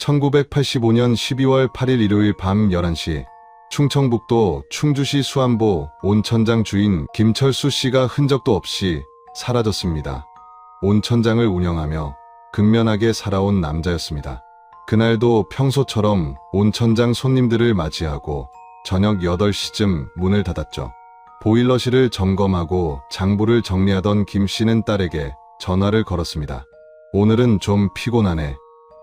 1985년 12월 8일 일요일 밤 11시 충청북도 충주시 수안보 온천장 주인 김철수 씨가 흔적도 없이 사라졌습니다. 온천장을 운영하며 근면하게 살아온 남자였습니다. 그날도 평소처럼 온천장 손님들을 맞이하고 저녁 8시쯤 문을 닫았죠. 보일러실을 점검하고 장부를 정리하던 김 씨는 딸에게 전화를 걸었습니다. 오늘은 좀 피곤하네.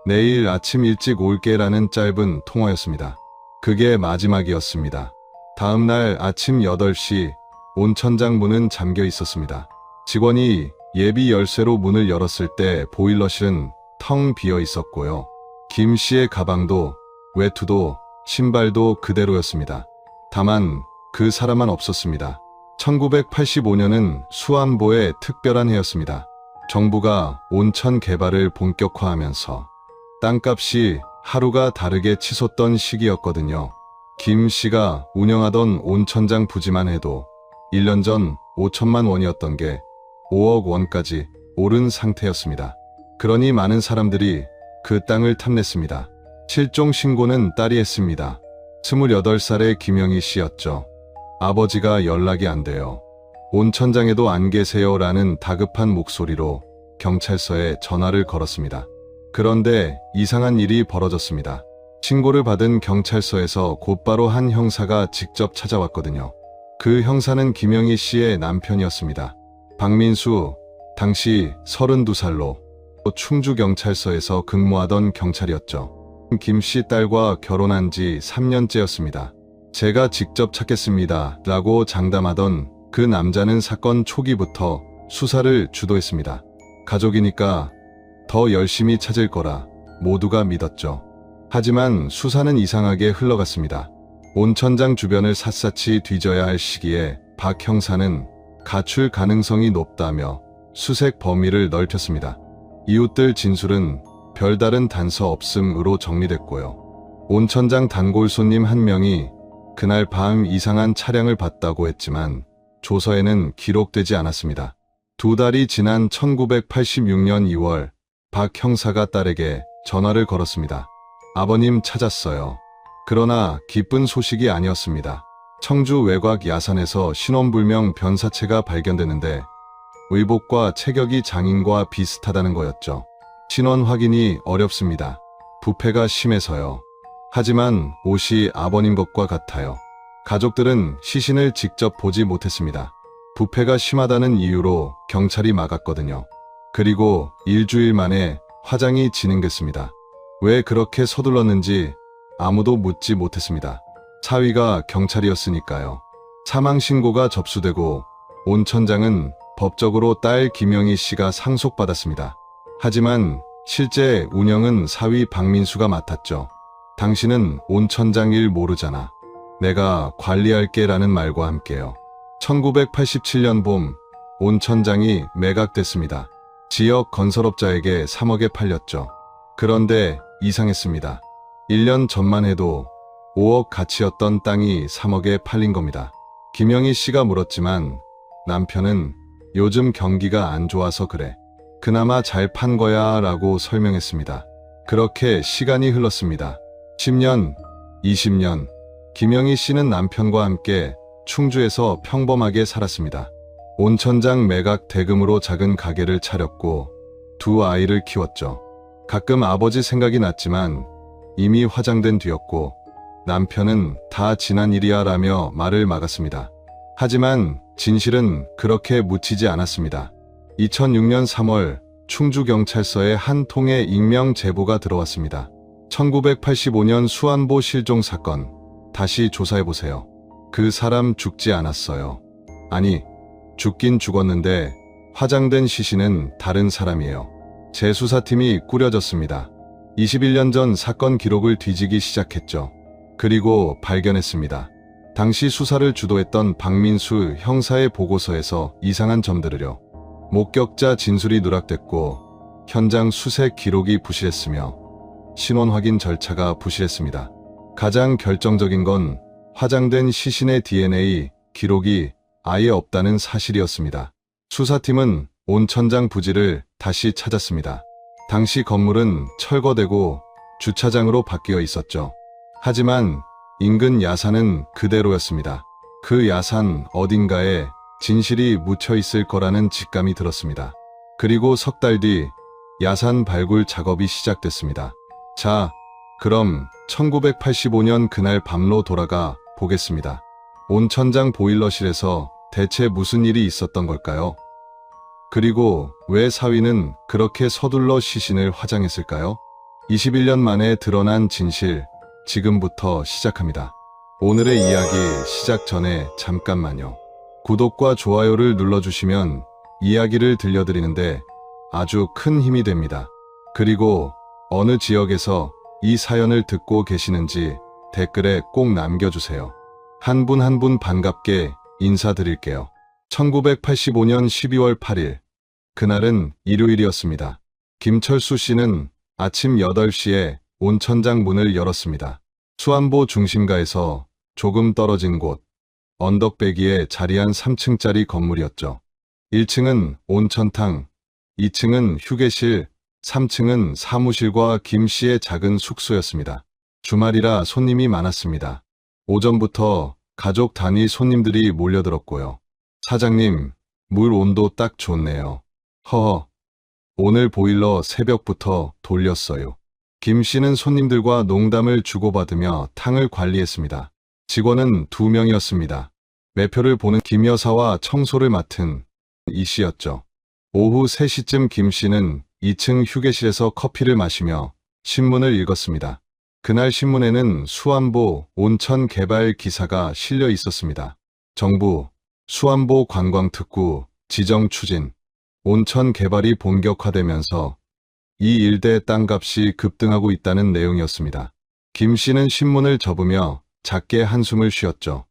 내일 아침 일찍 올게라는 짧은 통화였습니다. 그게 마지막이었습니다. 다음 날 아침 8시 온천장 문은 잠겨 있었습니다. 직원이 예비 열쇠로 문을 열었을 때 보일러실은 텅 비어 있었고요. 김 씨의 가방도 외투도 신발도 그대로였습니다. 다만 그 사람만 없었습니다. 1985년은 수안보의 특별한 해였습니다. 정부가 온천 개발을 본격화하면서 땅값이 하루가 다르게 치솟던 시기였거든요. 김 씨가 운영하던 온천장 부지만 해도 1년 전 5천만 원이었던 게 5억 원까지 오른 상태였습니다. 그러니 많은 사람들이 그 땅을 탐냈습니다. 실종 신고는 딸이 했습니다. 28살의 김영희 씨였죠. 아버지가 연락이 안 돼요. 온천장에도 안 계세요라는 다급한 목소리로 경찰서에 전화를 걸었습니다. 그런데 이상한 일이 벌어졌습니다. 신고를 받은 경찰서에서 곧바로 한 형사가 직접 찾아왔거든요. 그 형사는 김영희 씨의 남편이었습니다. 박민수, 당시 32살로 충주경찰서에서 근무하던 경찰이었죠. 김 씨 딸과 결혼한 지 3년째였습니다. 제가 직접 찾겠습니다 라고 장담하던 그 남자는 사건 초기부터 수사를 주도했습니다. 가족이니까 더 열심히 찾을 거라 모두가 믿었죠. 하지만 수사는 이상하게 흘러갔습니다. 온천장 주변을 샅샅이 뒤져야 할 시기에 박 형사는 가출 가능성이 높다며 수색 범위를 넓혔습니다. 이웃들 진술은 별다른 단서 없음으로 정리됐고요. 온천장 단골 손님 한 명이 그날 밤 이상한 차량을 봤다고 했지만 조서에는 기록되지 않았습니다. 2달이 지난 1986년 2월 박 형사가 딸에게 전화를 걸었습니다. 아버님 찾았어요. 그러나 기쁜 소식이 아니었습니다. 청주 외곽 야산에서 신원불명 변사체가 발견되는데 의복과 체격이 장인과 비슷하다는 거였죠. 신원 확인이 어렵습니다. 부패가 심해서요. 하지만 옷이 아버님 것과 같아요. 가족들은 시신을 직접 보지 못했습니다. 부패가 심하다는 이유로 경찰이 막았거든요. 그리고 일주일 만에 화장이 진행됐습니다. 왜 그렇게 서둘렀는지 아무도 묻지 못했습니다. 사위가 경찰이었으니까요. 사망신고가 접수되고 온천장은 법적으로 딸 김영희 씨가 상속받았습니다. 하지만 실제 운영은 사위 박민수가 맡았죠. 당신은 온천장 일 모르잖아. 내가 관리할게 라는 말과 함께요. 1987년 봄 온천장이 매각됐습니다. 지역 건설업자에게 3억에 팔렸죠. 그런데 이상했습니다. 1년 전만 해도 5억 가치였던 땅이 3억에 팔린 겁니다. 김영희 씨가 물었지만 남편은 요즘 경기가 안 좋아서 그래. 그나마 잘 판 거야 라고 설명했습니다. 그렇게 시간이 흘렀습니다. 10년, 20년. 김영희 씨는 남편과 함께 충주에서 평범하게 살았습니다. 온천장 매각 대금으로 작은 가게를 차렸고 2 아이를 키웠죠. 가끔 아버지 생각이 났지만 이미 화장된 뒤였고 남편은 다 지난 일이야 라며 말을 막았습니다. 하지만 진실은 그렇게 묻히지 않았습니다. 2006년 3월 충주경찰서에 한 통의 익명 제보가 들어왔습니다. 1985년 수안보 실종 사건. 다시 조사해보세요. 그 사람 죽지 않았어요. 아니, 죽긴 죽었는데 화장된 시신은 다른 사람이에요. 재수사팀이 꾸려졌습니다. 21년 전 사건 기록을 뒤지기 시작했죠. 그리고 발견했습니다. 당시 수사를 주도했던 박민수 형사의 보고서에서 이상한 점들을요. 목격자 진술이 누락됐고 현장 수색 기록이 부실했으며 신원 확인 절차가 부실했습니다. 가장 결정적인 건 화장된 시신의 DNA 기록이 아예 없다는 사실이었습니다. 수사팀은 온천장 부지를 다시 찾았습니다. 당시 건물은 철거되고 주차장으로 바뀌어 있었죠. 하지만 인근 야산은 그대로였습니다. 그 야산 어딘가에 진실이 묻혀 있을 거라는 직감이 들었습니다. 그리고 석 달 뒤 야산 발굴 작업이 시작됐습니다. 자, 그럼 1985년 그날 밤로 돌아가 보겠습니다. 온천장 보일러실에서 대체 무슨 일이 있었던 걸까요? 그리고 왜 사위는 그렇게 서둘러 시신을 화장했을까요? 21년 만에 드러난 진실, 지금부터 시작합니다. 오늘의 이야기 시작 전에 잠깐만요. 구독과 좋아요를 눌러주시면 이야기를 들려드리는데 아주 큰 힘이 됩니다. 그리고 어느 지역에서 이 사연을 듣고 계시는지 댓글에 꼭 남겨주세요. 한 분 한 분 반갑게 인사드릴게요. 1985년 12월 8일, 그날은 일요일이었습니다. 김철수 씨는 아침 8시에 온천장 문을 열었습니다. 수안보 중심가에서 조금 떨어진 곳, 언덕배기에 자리한 3층짜리 건물이었죠. 1층은 온천탕, 2층은 휴게실, 3층은 사무실과 김 씨의 작은 숙소였습니다. 주말이라 손님이 많았습니다. 오전부터 가족 단위 손님들이 몰려들었고요. 사장님, 물 온도 딱 좋네요. 허허, 오늘 보일러 새벽부터 돌렸어요. 김 씨는 손님들과 농담을 주고받으며 탕을 관리했습니다. 직원은 2명이었습니다. 매표를 보는 김 여사와 청소를 맡은 이 씨였죠. 오후 3시쯤 김 씨는 2층 휴게실에서 커피를 마시며 신문을 읽었습니다. 그날 신문에는 수안보 온천 개발 기사가 실려 있었습니다. 정부, 수안보 관광특구, 지정 추진, 온천 개발이 본격화되면서 이 일대 땅값이 급등하고 있다는 내용이었습니다. 김 씨는 신문을 접으며 작게 한숨을 쉬었죠.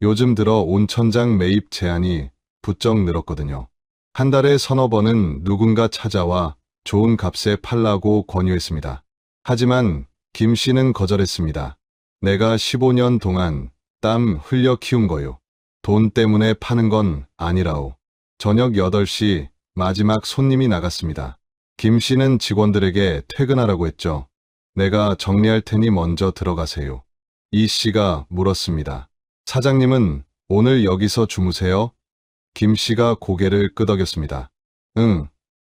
요즘 들어 온천장 매입 제한이 부쩍 늘었거든요. 한 달에 서너 번은 누군가 찾아와 좋은 값에 팔라고 권유했습니다. 하지만 김 씨는 거절했습니다. 내가 15년 동안 땀 흘려 키운 거요. 돈 때문에 파는 건 아니라오. 저녁 8시 마지막 손님이 나갔습니다. 김 씨는 직원들에게 퇴근하라고 했죠. 내가 정리할 테니 먼저 들어가세요. 이 씨가 물었습니다. 사장님은 오늘 여기서 주무세요? 김 씨가 고개를 끄덕였습니다. 응,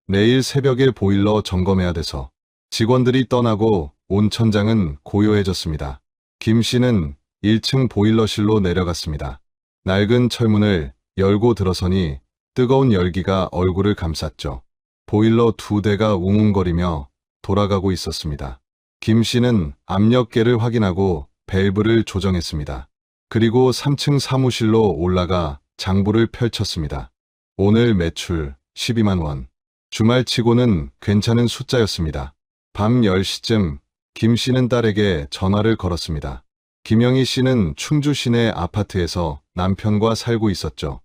내일 새벽에 보일러 점검해야 돼서. 직원들이 떠나고 온천장은 고요해졌습니다. 김 씨는 1층 보일러실로 내려갔습니다. 낡은 철문을 열고 들어서니 뜨거운 열기가 얼굴을 감쌌죠. 보일러 2대가 웅웅거리며 돌아가고 있었습니다. 김 씨는 압력계를 확인하고 밸브를 조정했습니다. 그리고 3층 사무실로 올라가 장부를 펼쳤습니다. 오늘 매출 12만 원. 주말치고는 괜찮은 숫자였습니다. 밤 10시쯤 김 씨는 딸에게 전화를 걸었습니다. 김영희 씨는 충주 시내 아파트에서 남편과 살고 있었죠.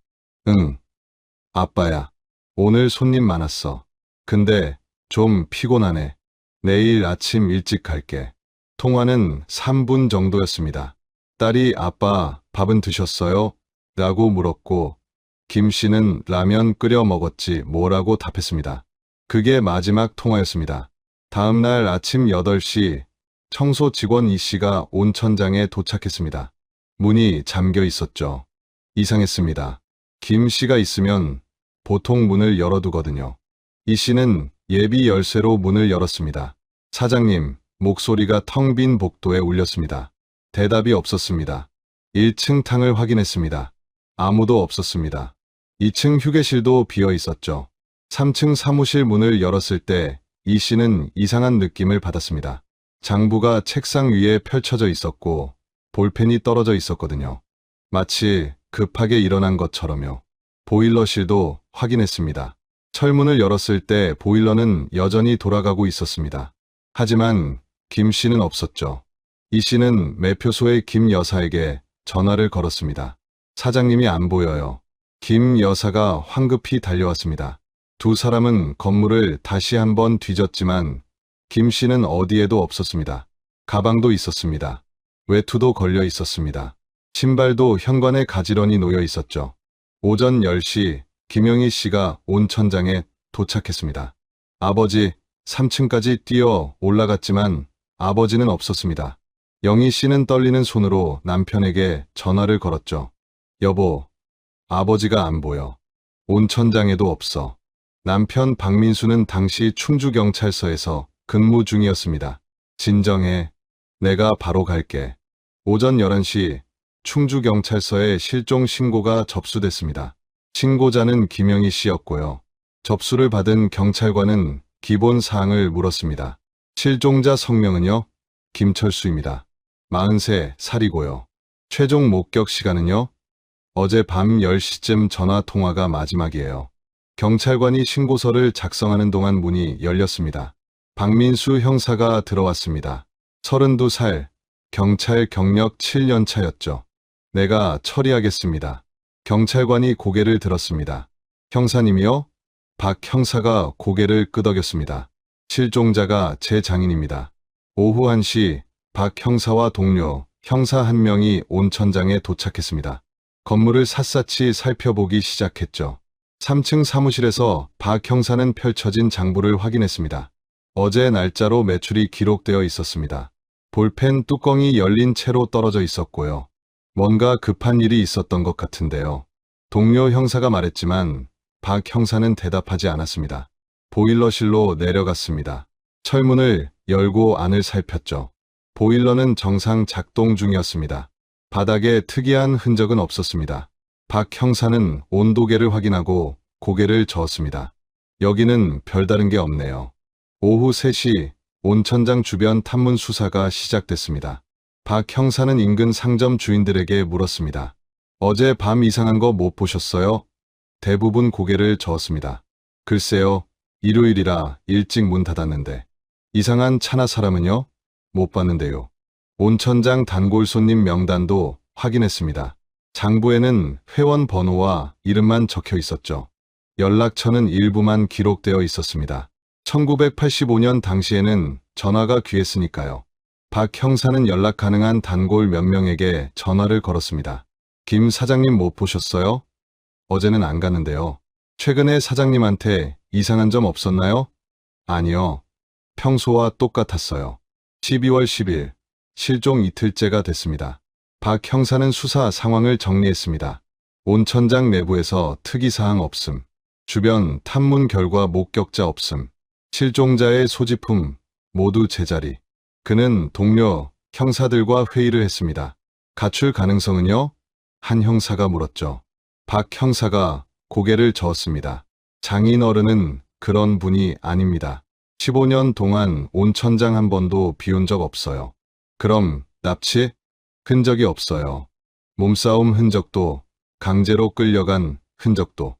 응, 아빠야. 오늘 손님 많았어. 근데 좀 피곤하네. 내일 아침 일찍 갈게. 통화는 3분 정도였습니다. 딸이 아빠 밥은 드셨어요? 라고 물었고 김 씨는 라면 끓여 먹었지 뭐라고 답했습니다. 그게 마지막 통화였습니다. 다음 날 아침 8시 청소 직원 이 씨가 온천장에 도착했습니다. 문이 잠겨 있었죠. 이상했습니다. 김 씨가 있으면 보통 문을 열어두거든요. 이 씨는 예비 열쇠로 문을 열었습니다. 사장님, 목소리가 텅 빈 복도에 울렸습니다. 대답이 없었습니다. 1층 탕을 확인했습니다. 아무도 없었습니다. 2층 휴게실도 비어 있었죠. 3층 사무실 문을 열었을 때 이 씨는 이상한 느낌을 받았습니다. 장부가 책상 위에 펼쳐져 있었고 볼펜이 떨어져 있었거든요. 마치 급하게 일어난 것처럼요. 보일러실도 확인했습니다. 철문을 열었을 때 보일러는 여전히 돌아가고 있었습니다. 하지만 김 씨는 없었죠. 이 씨는 매표소의 김 여사에게 전화를 걸었습니다. 사장님이 안 보여요. 김 여사가 황급히 달려왔습니다. 두 사람은 건물을 다시 한번 뒤졌지만 김 씨는 어디에도 없었습니다. 가방도 있었습니다. 외투도 걸려 있었습니다. 신발도 현관에 가지런히 놓여 있었죠. 오전 10시 김영희 씨가 온천장에 도착했습니다. 아버지, 3층까지 뛰어 올라갔지만 아버지는 없었습니다. 영희 씨는 떨리는 손으로 남편에게 전화를 걸었죠. 여보, 아버지가 안 보여. 온천장에도 없어. 남편 박민수는 당시 충주경찰서에서 근무 중이었습니다. 진정해. 내가 바로 갈게. 오전 11시 충주경찰서에 실종 신고가 접수됐습니다. 신고자는 김영희 씨였고요. 접수를 받은 경찰관은 기본 사항을 물었습니다. 실종자 성명은요? 김철수입니다. 43살이고요. 최종 목격 시간은요? 어제 밤 10시쯤 전화 통화가 마지막이에요. 경찰관이 신고서를 작성하는 동안 문이 열렸습니다. 박민수 형사가 들어왔습니다. 32살, 경찰 경력 7년 차였죠. 내가 처리하겠습니다. 경찰관이 고개를 들었습니다. 형사님이요? 박 형사가 고개를 끄덕였습니다. 실종자가 제 장인입니다. 오후 1시 박 형사와 동료, 형사 한 명이 온천장에 도착했습니다. 건물을 샅샅이 살펴보기 시작했죠. 3층 사무실에서 박 형사는 펼쳐진 장부를 확인했습니다. 어제 날짜로 매출이 기록되어 있었습니다. 볼펜 뚜껑이 열린 채로 떨어져 있었고요. 뭔가 급한 일이 있었던 것 같은데요. 동료 형사가 말했지만 박 형사는 대답하지 않았습니다. 보일러실로 내려갔습니다. 철문을 열고 안을 살폈죠. 보일러는 정상 작동 중이었습니다. 바닥에 특이한 흔적은 없었습니다. 박 형사는 온도계를 확인하고 고개를 저었습니다. 여기는 별다른 게 없네요. 오후 3시 온천장 주변 탐문 수사가 시작됐습니다. 박 형사는 인근 상점 주인들에게 물었습니다. 어제 밤 이상한 거 못 보셨어요? 대부분 고개를 저었습니다. 글쎄요, 일요일이라 일찍 문 닫았는데. 이상한 차나 사람은요? 못 봤는데요. 온천장 단골 손님 명단도 확인했습니다. 장부에는 회원 번호와 이름만 적혀 있었죠. 연락처는 일부만 기록되어 있었습니다. 1985년 당시에는 전화가 귀했으니까요. 박 형사는 연락 가능한 단골 몇 명에게 전화를 걸었습니다. 김 사장님 못 보셨어요? 어제는 안 갔는데요. 최근에 사장님한테 이상한 점 없었나요? 아니요. 평소와 똑같았어요. 12월 10일, 실종 이틀째가 됐습니다. 박 형사는 수사 상황을 정리했습니다. 온천장 내부에서 특이사항 없음. 주변 탐문 결과 목격자 없음. 실종자의 소지품 모두 제자리. 그는 동료 형사들과 회의를 했습니다. 가출 가능성은요? 한 형사가 물었죠. 박 형사가 고개를 저었습니다. 장인어른은 그런 분이 아닙니다. 15년 동안 온천장 한 번도 비운 적 없어요. 그럼 납치? 흔적이 없어요. 몸싸움 흔적도, 강제로 끌려간 흔적도.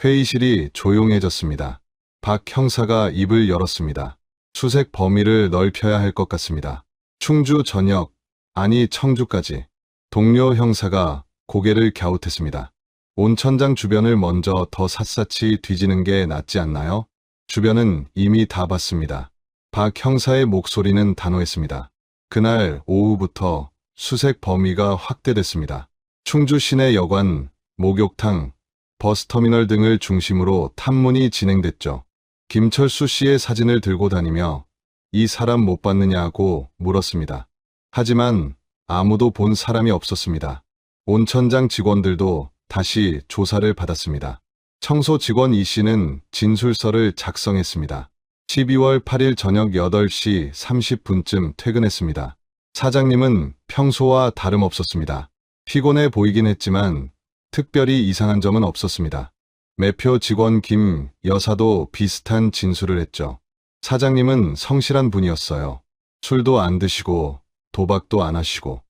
회의실이 조용해졌습니다. 박 형사가 입을 열었습니다. 수색 범위를 넓혀야 할 것 같습니다. 충주 전역, 아니 청주까지. 동료 형사가 고개를 갸웃했습니다. 온천장 주변을 먼저 더 샅샅이 뒤지는 게 낫지 않나요? 주변은 이미 다 봤습니다. 박 형사의 목소리는 단호했습니다. 그날 오후부터 수색 범위가 확대됐습니다. 충주 시내 여관, 목욕탕, 버스터미널 등을 중심으로 탐문이 진행됐죠. 김철수 씨의 사진을 들고 다니며 이 사람 못 봤느냐고 물었습니다. 하지만 아무도 본 사람이 없었습니다. 온천장 직원들도 다시 조사를 받았습니다. 청소 직원 이 씨는 진술서를 작성했습니다. 12월 8일 저녁 8시 30분쯤 퇴근했습니다. 사장님은 평소와 다름없었습니다. 피곤해 보이긴 했지만 특별히 이상한 점은 없었습니다. 매표 직원 김 여사도 비슷한 진술을 했죠. 사장님은 성실한 분이었어요. 술도 안 드시고 도박도 안 하시고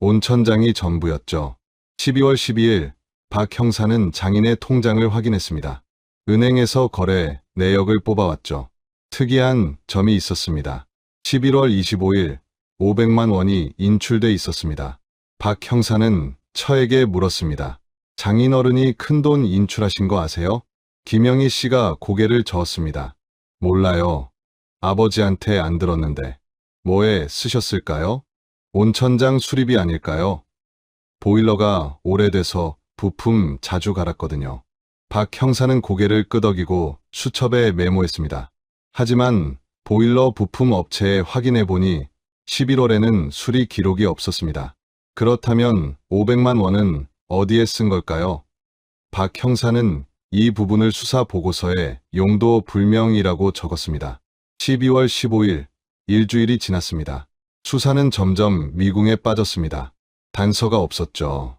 온천장이 전부였죠. 12월 12일 박 형사는 장인의 통장을 확인했습니다. 은행에서 거래 내역을 뽑아왔죠. 특이한 점이 있었습니다. 11월 25일 500만 원이 인출돼 있었습니다. 박 형사는 처에게 물었습니다. 장인어른이 큰돈 인출하신 거 아세요? 김영희 씨가 고개를 저었습니다. 몰라요. 아버지한테 안 들었는데. 뭐에 쓰셨을까요? 온천장 수리비 아닐까요? 보일러가 오래돼서 부품 자주 갈았거든요. 박 형사는 고개를 끄덕이고 수첩에 메모했습니다. 하지만 보일러 부품 업체에 확인해보니 11월에는 수리 기록이 없었습니다. 그렇다면 500만 원은 어디에 쓴 걸까요? 박 형사는 이 부분을 수사 보고서에 용도 불명이라고 적었습니다. 12월 15일, 일주일이 지났습니다. 수사는 점점 미궁에 빠졌습니다. 단서가 없었죠.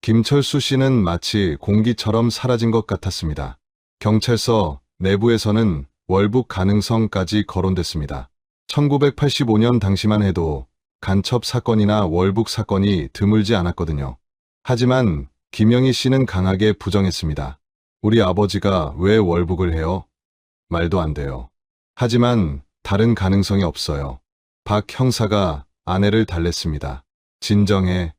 김철수 씨는 마치 공기처럼 사라진 것 같았습니다. 경찰서 내부에서는 월북 가능성까지 거론됐습니다. 1985년 당시만 해도 간첩 사건이나 월북 사건이 드물지 않았거든요. 하지만 김영희 씨는 강하게 부정했습니다. 우리 아버지가 왜 월북을 해요? 말도 안 돼요. 하지만 다른 가능성이 없어요. 박 형사가 아내를 달랬습니다. 진정해.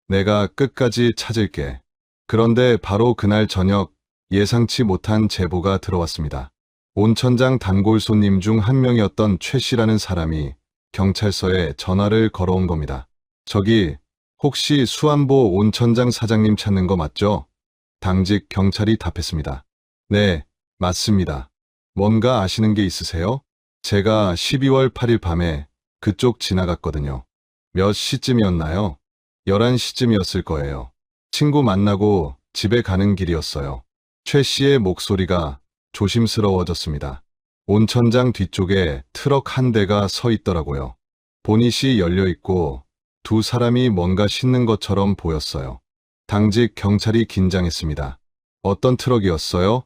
내가 끝까지 찾을게. 그런데 바로 그날 저녁 예상치 못한 제보가 들어왔습니다. 온천장 단골 손님 중 한 명이었던 최 씨라는 사람이 경찰서에 전화를 걸어온 겁니다. 저기 혹시 수안보 온천장 사장님 찾는 거 맞죠? 당직 경찰이 답했습니다. 네, 맞습니다. 뭔가 아시는 게 있으세요? 제가 12월 8일 밤에 그쪽 지나갔거든요. 몇 시쯤이었나요? 11시쯤이었을 거예요. 친구 만나고 집에 가는 길이었어요. 최 씨의 목소리가 조심스러워졌습니다. 온천장 뒤쪽에 트럭 한 대가 서 있더라고요. 보닛이 열려 있고 두 사람이 뭔가 싣는 것처럼 보였어요. 당직 경찰이 긴장했습니다. 어떤 트럭이었어요?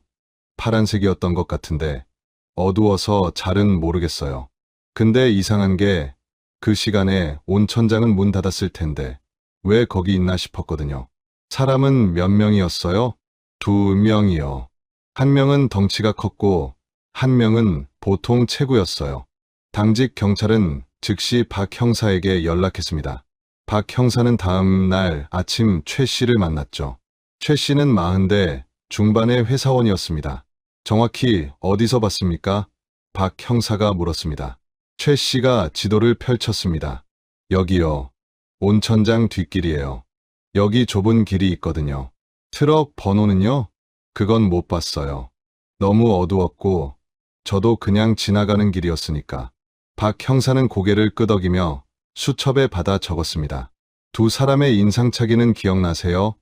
파란색이었던 것 같은데 어두워서 잘은 모르겠어요. 근데 이상한 게 그 시간에 온천장은 문 닫았을 텐데 왜 거기 있나 싶었거든요. 사람은 몇 명이었어요? 2명이요. 한 명은 덩치가 컸고 한 명은 보통 체구였어요. 당직 경찰은 즉시 박 형사에게 연락했습니다. 박 형사는 다음 날 아침 최 씨를 만났죠. 최 씨는 40대 중반의 회사원이었습니다. 정확히 어디서 봤습니까? 박 형사가 물었습니다. 최 씨가 지도를 펼쳤습니다. 여기요. 온천장 뒷길이에요. 여기 좁은 길이 있거든요. 트럭 번호는요? 그건 못 봤어요. 너무 어두웠고 저도 그냥 지나가는 길이었으니까. 박 형사는 고개를 끄덕이며 수첩에 받아 적었습니다. 두 사람의 인상차기는 기억나세요?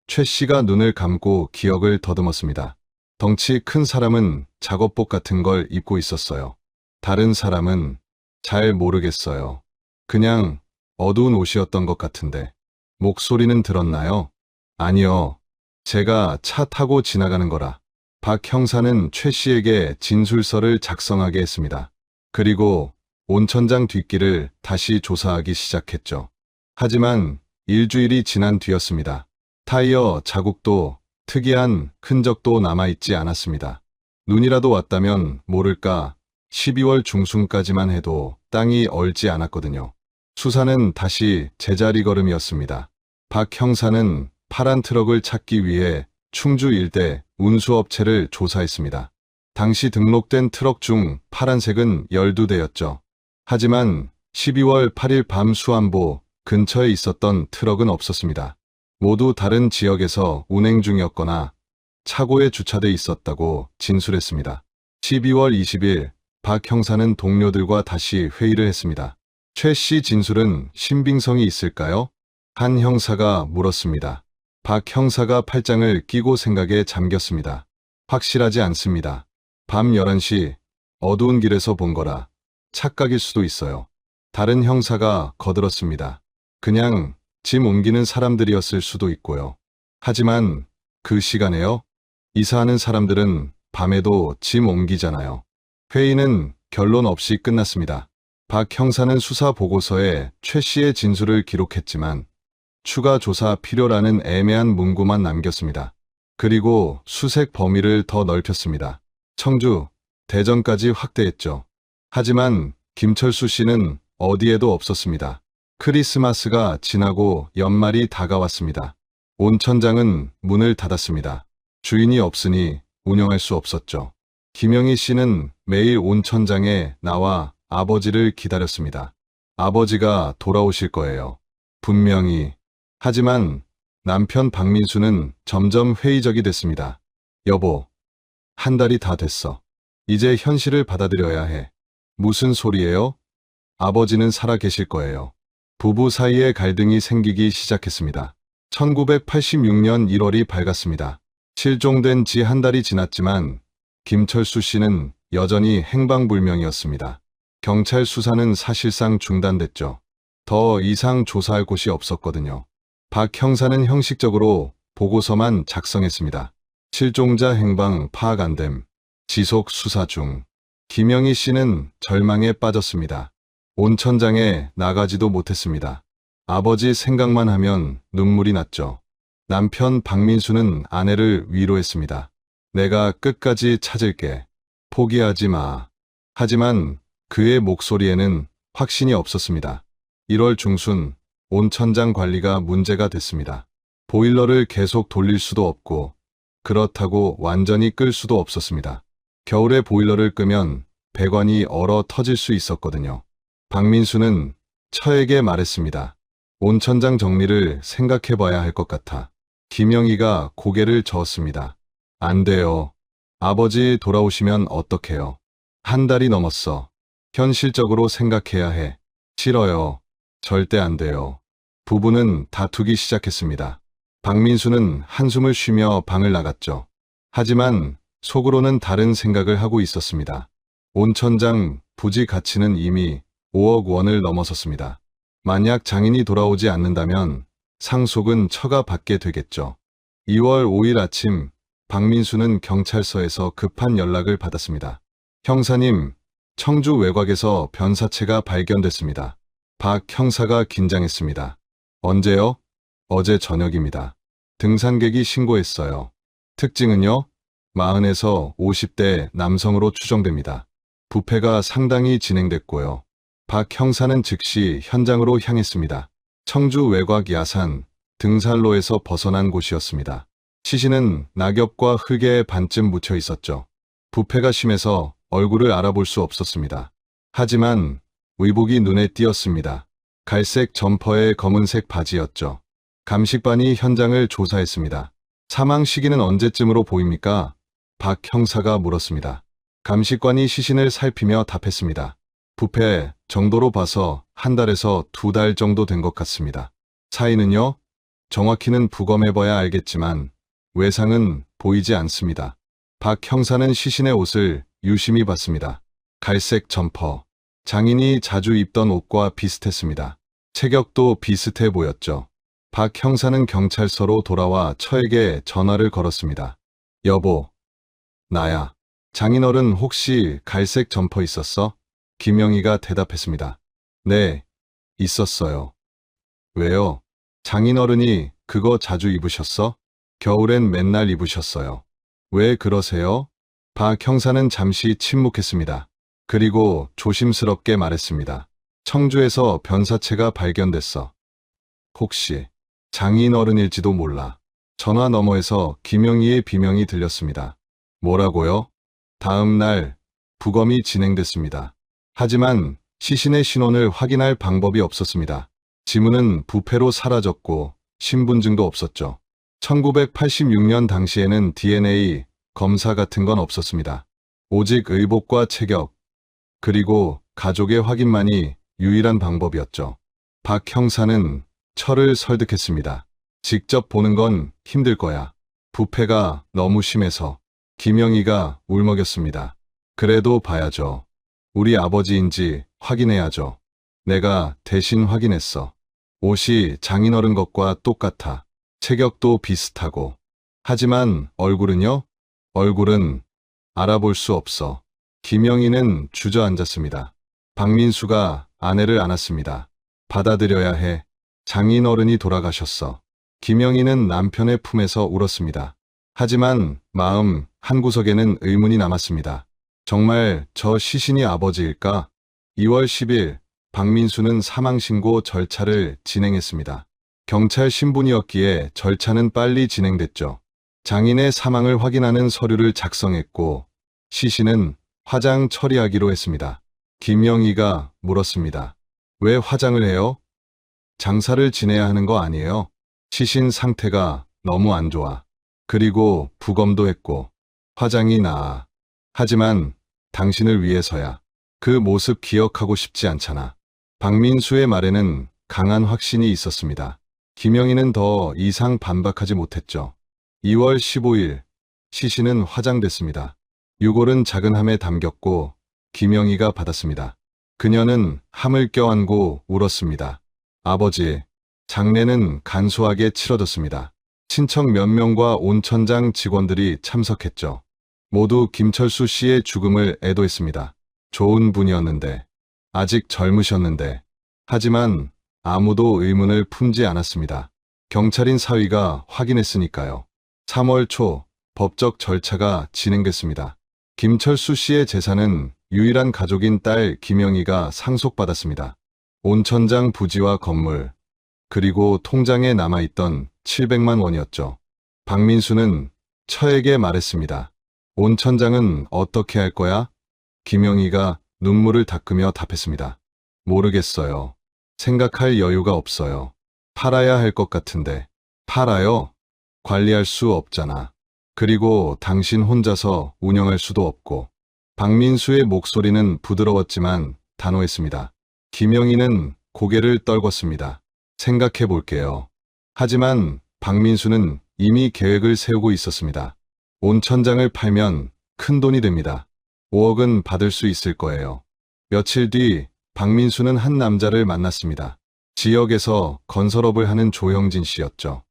최 씨가 눈을 감고 기억을 더듬었습니다. 덩치 큰 사람은 작업복 같은 걸 입고 있었어요. 다른 사람은 잘 모르겠어요. 그냥 어두운 옷이었던 것 같은데. 목소리는 들었나요? 아니요. 제가 차 타고 지나가는 거라. 박 형사는 최 씨에게 진술서를 작성하게 했습니다. 그리고 온천장 뒷길을 다시 조사하기 시작했죠. 하지만 일주일이 지난 뒤였습니다. 타이어 자국도 특이한 흔적도 남아있지 않았습니다. 눈이라도 왔다면 모를까 12월 중순까지만 해도 땅이 얼지 않았거든요. 수사는 다시 제자리 걸음이었습니다. 박 형사는 파란 트럭을 찾기 위해 충주 일대 운수업체를 조사했습니다. 당시 등록된 트럭 중 파란색은 12대였죠. 하지만 12월 8일 밤 수안보 근처에 있었던 트럭은 없었습니다. 모두 다른 지역에서 운행 중이었거나 차고에 주차돼 있었다고 진술했습니다. 12월 20일 박 형사는 동료들과 다시 회의를 했습니다. 최 씨 진술은 신빙성이 있을까요? 한 형사가 물었습니다. 박 형사가 팔짱을 끼고 생각에 잠겼습니다. 확실하지 않습니다. 밤 11시 어두운 길에서 본 거라 착각일 수도 있어요. 다른 형사가 거들었습니다. 그냥 짐 옮기는 사람들이었을 수도 있고요. 하지만 그 시간에요? 이사하는 사람들은 밤에도 짐 옮기잖아요. 회의는 결론 없이 끝났습니다. 박 형사는 수사 보고서에 최 씨의 진술을 기록했지만 추가 조사 필요라는 애매한 문구만 남겼습니다. 그리고 수색 범위를 더 넓혔습니다. 청주, 대전까지 확대했죠. 하지만 김철수 씨는 어디에도 없었습니다. 크리스마스가 지나고 연말이 다가왔습니다. 온천장은 문을 닫았습니다. 주인이 없으니 운영할 수 없었죠. 김영희 씨는 매일 온천장에 나와 아버지를 기다렸습니다. 아버지가 돌아오실 거예요. 분명히. 하지만 남편 박민수는 점점 회의적이 됐습니다. 여보, 한 달이 다 됐어. 이제 현실을 받아들여야 해. 무슨 소리예요? 아버지는 살아 계실 거예요. 부부 사이에 갈등이 생기기 시작했습니다. 1986년 1월이 밝았습니다. 실종된 지 한 달이 지났지만 김철수 씨는 여전히 행방불명이었습니다. 경찰 수사는 사실상 중단됐죠. 더 이상 조사할 곳이 없었거든요. 박 형사는 형식적으로 보고서만 작성했습니다. 실종자 행방 파악 안 됨. 지속 수사 중. 김영희 씨는 절망에 빠졌습니다. 온천장에 나가지도 못했습니다. 아버지 생각만 하면 눈물이 났죠. 남편 박민수는 아내를 위로했습니다. 내가 끝까지 찾을게. 포기하지 마. 하지만 그의 목소리에는 확신이 없었습니다. 1월 중순 온천장 관리가 문제가 됐습니다. 보일러를 계속 돌릴 수도 없고 그렇다고 완전히 끌 수도 없었습니다. 겨울에 보일러를 끄면 배관이 얼어 터질 수 있었거든요. 박민수는 처에게 말했습니다. 온천장 정리를 생각해봐야 할 것 같아. 김영희가 고개를 저었습니다. 안 돼요. 아버지 돌아오시면 어떡해요. 한 달이 넘었어. 현실적으로 생각해야 해. 싫어요. 절대 안 돼요. 부부는 다투기 시작했습니다. 박민수는 한숨을 쉬며 방을 나갔죠. 하지만 속으로는 다른 생각을 하고 있었습니다. 온천장 부지 가치는 이미 5억 원을 넘어섰습니다. 만약 장인이 돌아오지 않는다면 상속은 처가 받게 되겠죠. 2월 5일 아침 박민수는 경찰서에서 급한 연락을 받았습니다. 형사님, 청주 외곽에서 변사체가 발견됐습니다. 박 형사가 긴장했습니다. 언제요? 어제 저녁입니다. 등산객이 신고했어요. 특징은요? 40에서 50대 남성으로 추정됩니다. 부패가 상당히 진행됐고요. 박 형사는 즉시 현장으로 향했습니다. 청주 외곽 야산, 등산로에서 벗어난 곳이었습니다. 시신은 낙엽과 흙에 반쯤 묻혀 있었죠. 부패가 심해서 얼굴을 알아볼 수 없었습니다. 하지만 의복이 눈에 띄었습니다. 갈색 점퍼에 검은색 바지였죠. 감식반이 현장을 조사했습니다. 사망 시기는 언제쯤으로 보입니까? 박 형사가 물었습니다. 감식관이 시신을 살피며 답했습니다. 부패 정도로 봐서 한 달에서 2달 정도 된 것 같습니다. 사인은요? 정확히는 부검해봐야 알겠지만 외상은 보이지 않습니다. 박 형사는 시신의 옷을 유심히 봤습니다. 갈색 점퍼. 장인이 자주 입던 옷과 비슷했습니다. 체격도 비슷해 보였죠. 박 형사는 경찰서로 돌아와 처에게 전화를 걸었습니다. 여보, 나야. 장인어른 혹시 갈색 점퍼 있었어? 김영희가 대답했습니다. 네, 있었어요. 왜요? 장인어른이 그거 자주 입으셨어? 겨울엔 맨날 입으셨어요. 왜 그러세요? 박 형사는 잠시 침묵했습니다. 그리고 조심스럽게 말했습니다. 청주에서 변사체가 발견됐어. 혹시 장인어른일지도 몰라. 전화 너머에서 김영희의 비명이 들렸습니다. 뭐라고요? 다음 날 부검이 진행됐습니다. 하지만 시신의 신원을 확인할 방법이 없었습니다. 지문은 부패로 사라졌고 신분증도 없었죠. 1986년 당시에는 DNA 검사 같은 건 없었습니다. 오직 의복과 체격, 그리고 가족의 확인만이 유일한 방법이었죠. 박 형사는 처를 설득했습니다. 직접 보는 건 힘들 거야. 부패가 너무 심해서. 김영희가 울먹였습니다. 그래도 봐야죠. 우리 아버지인지 확인해야죠. 내가 대신 확인했어. 옷이 장인어른 것과 똑같아. 체격도 비슷하고. 하지만 얼굴은요? 얼굴은 알아볼 수 없어. 김영희는 주저앉았습니다. 박민수가 아내를 안았습니다. 받아들여야 해. 장인어른이 돌아가셨어. 김영희는 남편의 품에서 울었습니다. 하지만 마음 한구석에는 의문이 남았습니다. 정말 저 시신이 아버지일까? 2월 10일 박민수는 사망신고 절차를 진행했습니다. 경찰 신분이었기에 절차는 빨리 진행됐죠. 장인의 사망을 확인하는 서류를 작성했고 시신은 화장 처리하기로 했습니다. 김영희가 물었습니다. 왜 화장을 해요? 장사를 지내야 하는 거 아니에요? 시신 상태가 너무 안 좋아. 그리고 부검도 했고 화장이 나아. 하지만 당신을 위해서야. 그 모습 기억하고 싶지 않잖아. 박민수의 말에는 강한 확신이 있었습니다. 김영희는 더 이상 반박하지 못했죠. 2월 15일 시신은 화장됐습니다. 유골은 작은 함에 담겼고 김영희가 받았습니다. 그녀는 함을 껴안고 울었습니다. 아버지, 장례는 간소하게 치러졌습니다. 친척 몇 명과 온천장 직원들이 참석했죠. 모두 김철수 씨의 죽음을 애도했습니다. 좋은 분이었는데, 아직 젊으셨는데, 하지만 아무도 의문을 품지 않았습니다. 경찰인 사위가 확인했으니까요. 3월 초 법적 절차가 진행됐습니다. 김철수 씨의 재산은 유일한 가족인 딸 김영희가 상속받았습니다. 온천장 부지와 건물, 그리고 통장에 남아있던 700만 원이었죠. 박민수는 처에게 말했습니다. 온천장은 어떻게 할 거야? 김영희가 눈물을 닦으며 답했습니다. 모르겠어요. 생각할 여유가 없어요. 팔아야 할 것 같은데. 팔아요? 관리할 수 없잖아. 그리고 당신 혼자서 운영할 수도 없고. 박민수의 목소리는 부드러웠지만 단호했습니다. 김영희는 고개를 떨궜습니다. 생각해 볼게요. 하지만 박민수는 이미 계획을 세우고 있었습니다. 온천장을 팔면 큰 돈이 됩니다. 5억은 받을 수 있을 거예요. 며칠 뒤 박민수는 한 남자를 만났습니다. 지역에서 건설업을 하는 조영진 씨였죠.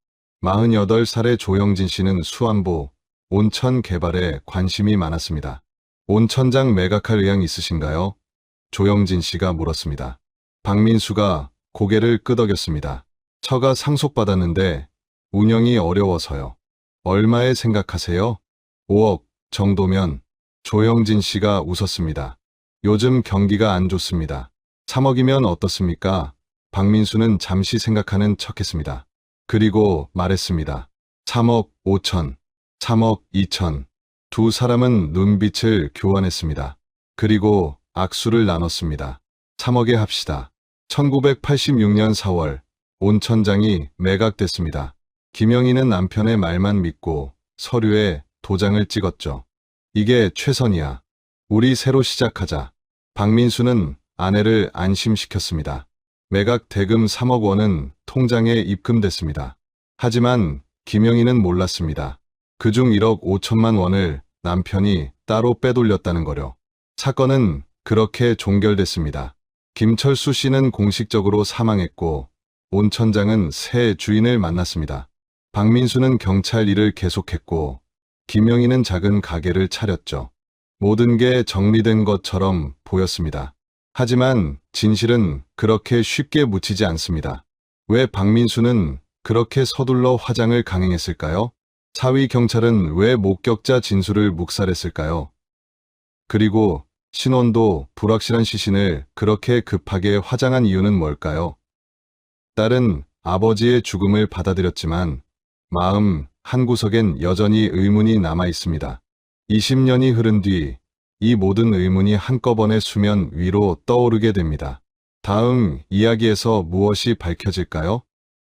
48살의 조영진 씨는 수안보, 온천 개발에 관심이 많았습니다. 온천장 매각할 의향 있으신가요? 조영진 씨가 물었습니다. 박민수가 고개를 끄덕였습니다. 처가 상속받았는데 운영이 어려워서요. 얼마에 생각하세요? 5억 정도면. 조영진 씨가 웃었습니다. 요즘 경기가 안 좋습니다. 3억이면 어떻습니까? 박민수는 잠시 생각하는 척했습니다. 그리고 말했습니다. 3억 5천, 3억 2천. 두 사람은 눈빛을 교환했습니다. 그리고 악수를 나눴습니다. 3억에 합시다. 1986년 4월 온천장이 매각됐습니다. 김영희는 남편의 말만 믿고 서류에 도장을 찍었죠. 이게 최선이야. 우리 새로 시작하자. 박민수는 아내를 안심시켰습니다. 매각 대금 3억 원은 통장에 입금됐습니다. 하지만 김영희는 몰랐습니다. 그중 1억 5천만 원을 남편이 따로 빼돌렸다는 거요. 사건은 그렇게 종결됐습니다. 김철수 씨는 공식적으로 사망했고 온천장은 새 주인을 만났습니다. 박민수는 경찰 일을 계속했고 김영희는 작은 가게를 차렸죠. 모든 게 정리된 것처럼 보였습니다. 하지만 진실은 그렇게 쉽게 묻히지 않습니다. 왜 박민수는 그렇게 서둘러 화장을 강행했을까요? 사위 경찰은 왜 목격자 진술을 묵살했을까요? 그리고 신원도 불확실한 시신을 그렇게 급하게 화장한 이유는 뭘까요? 딸은 아버지의 죽음을 받아들였지만 마음 한구석엔 여전히 의문이 남아 있습니다. 20년이 흐른 뒤 이 모든 의문이 한꺼번에 수면 위로 떠오르게 됩니다. 다음 이야기에서 무엇이 밝혀질까요?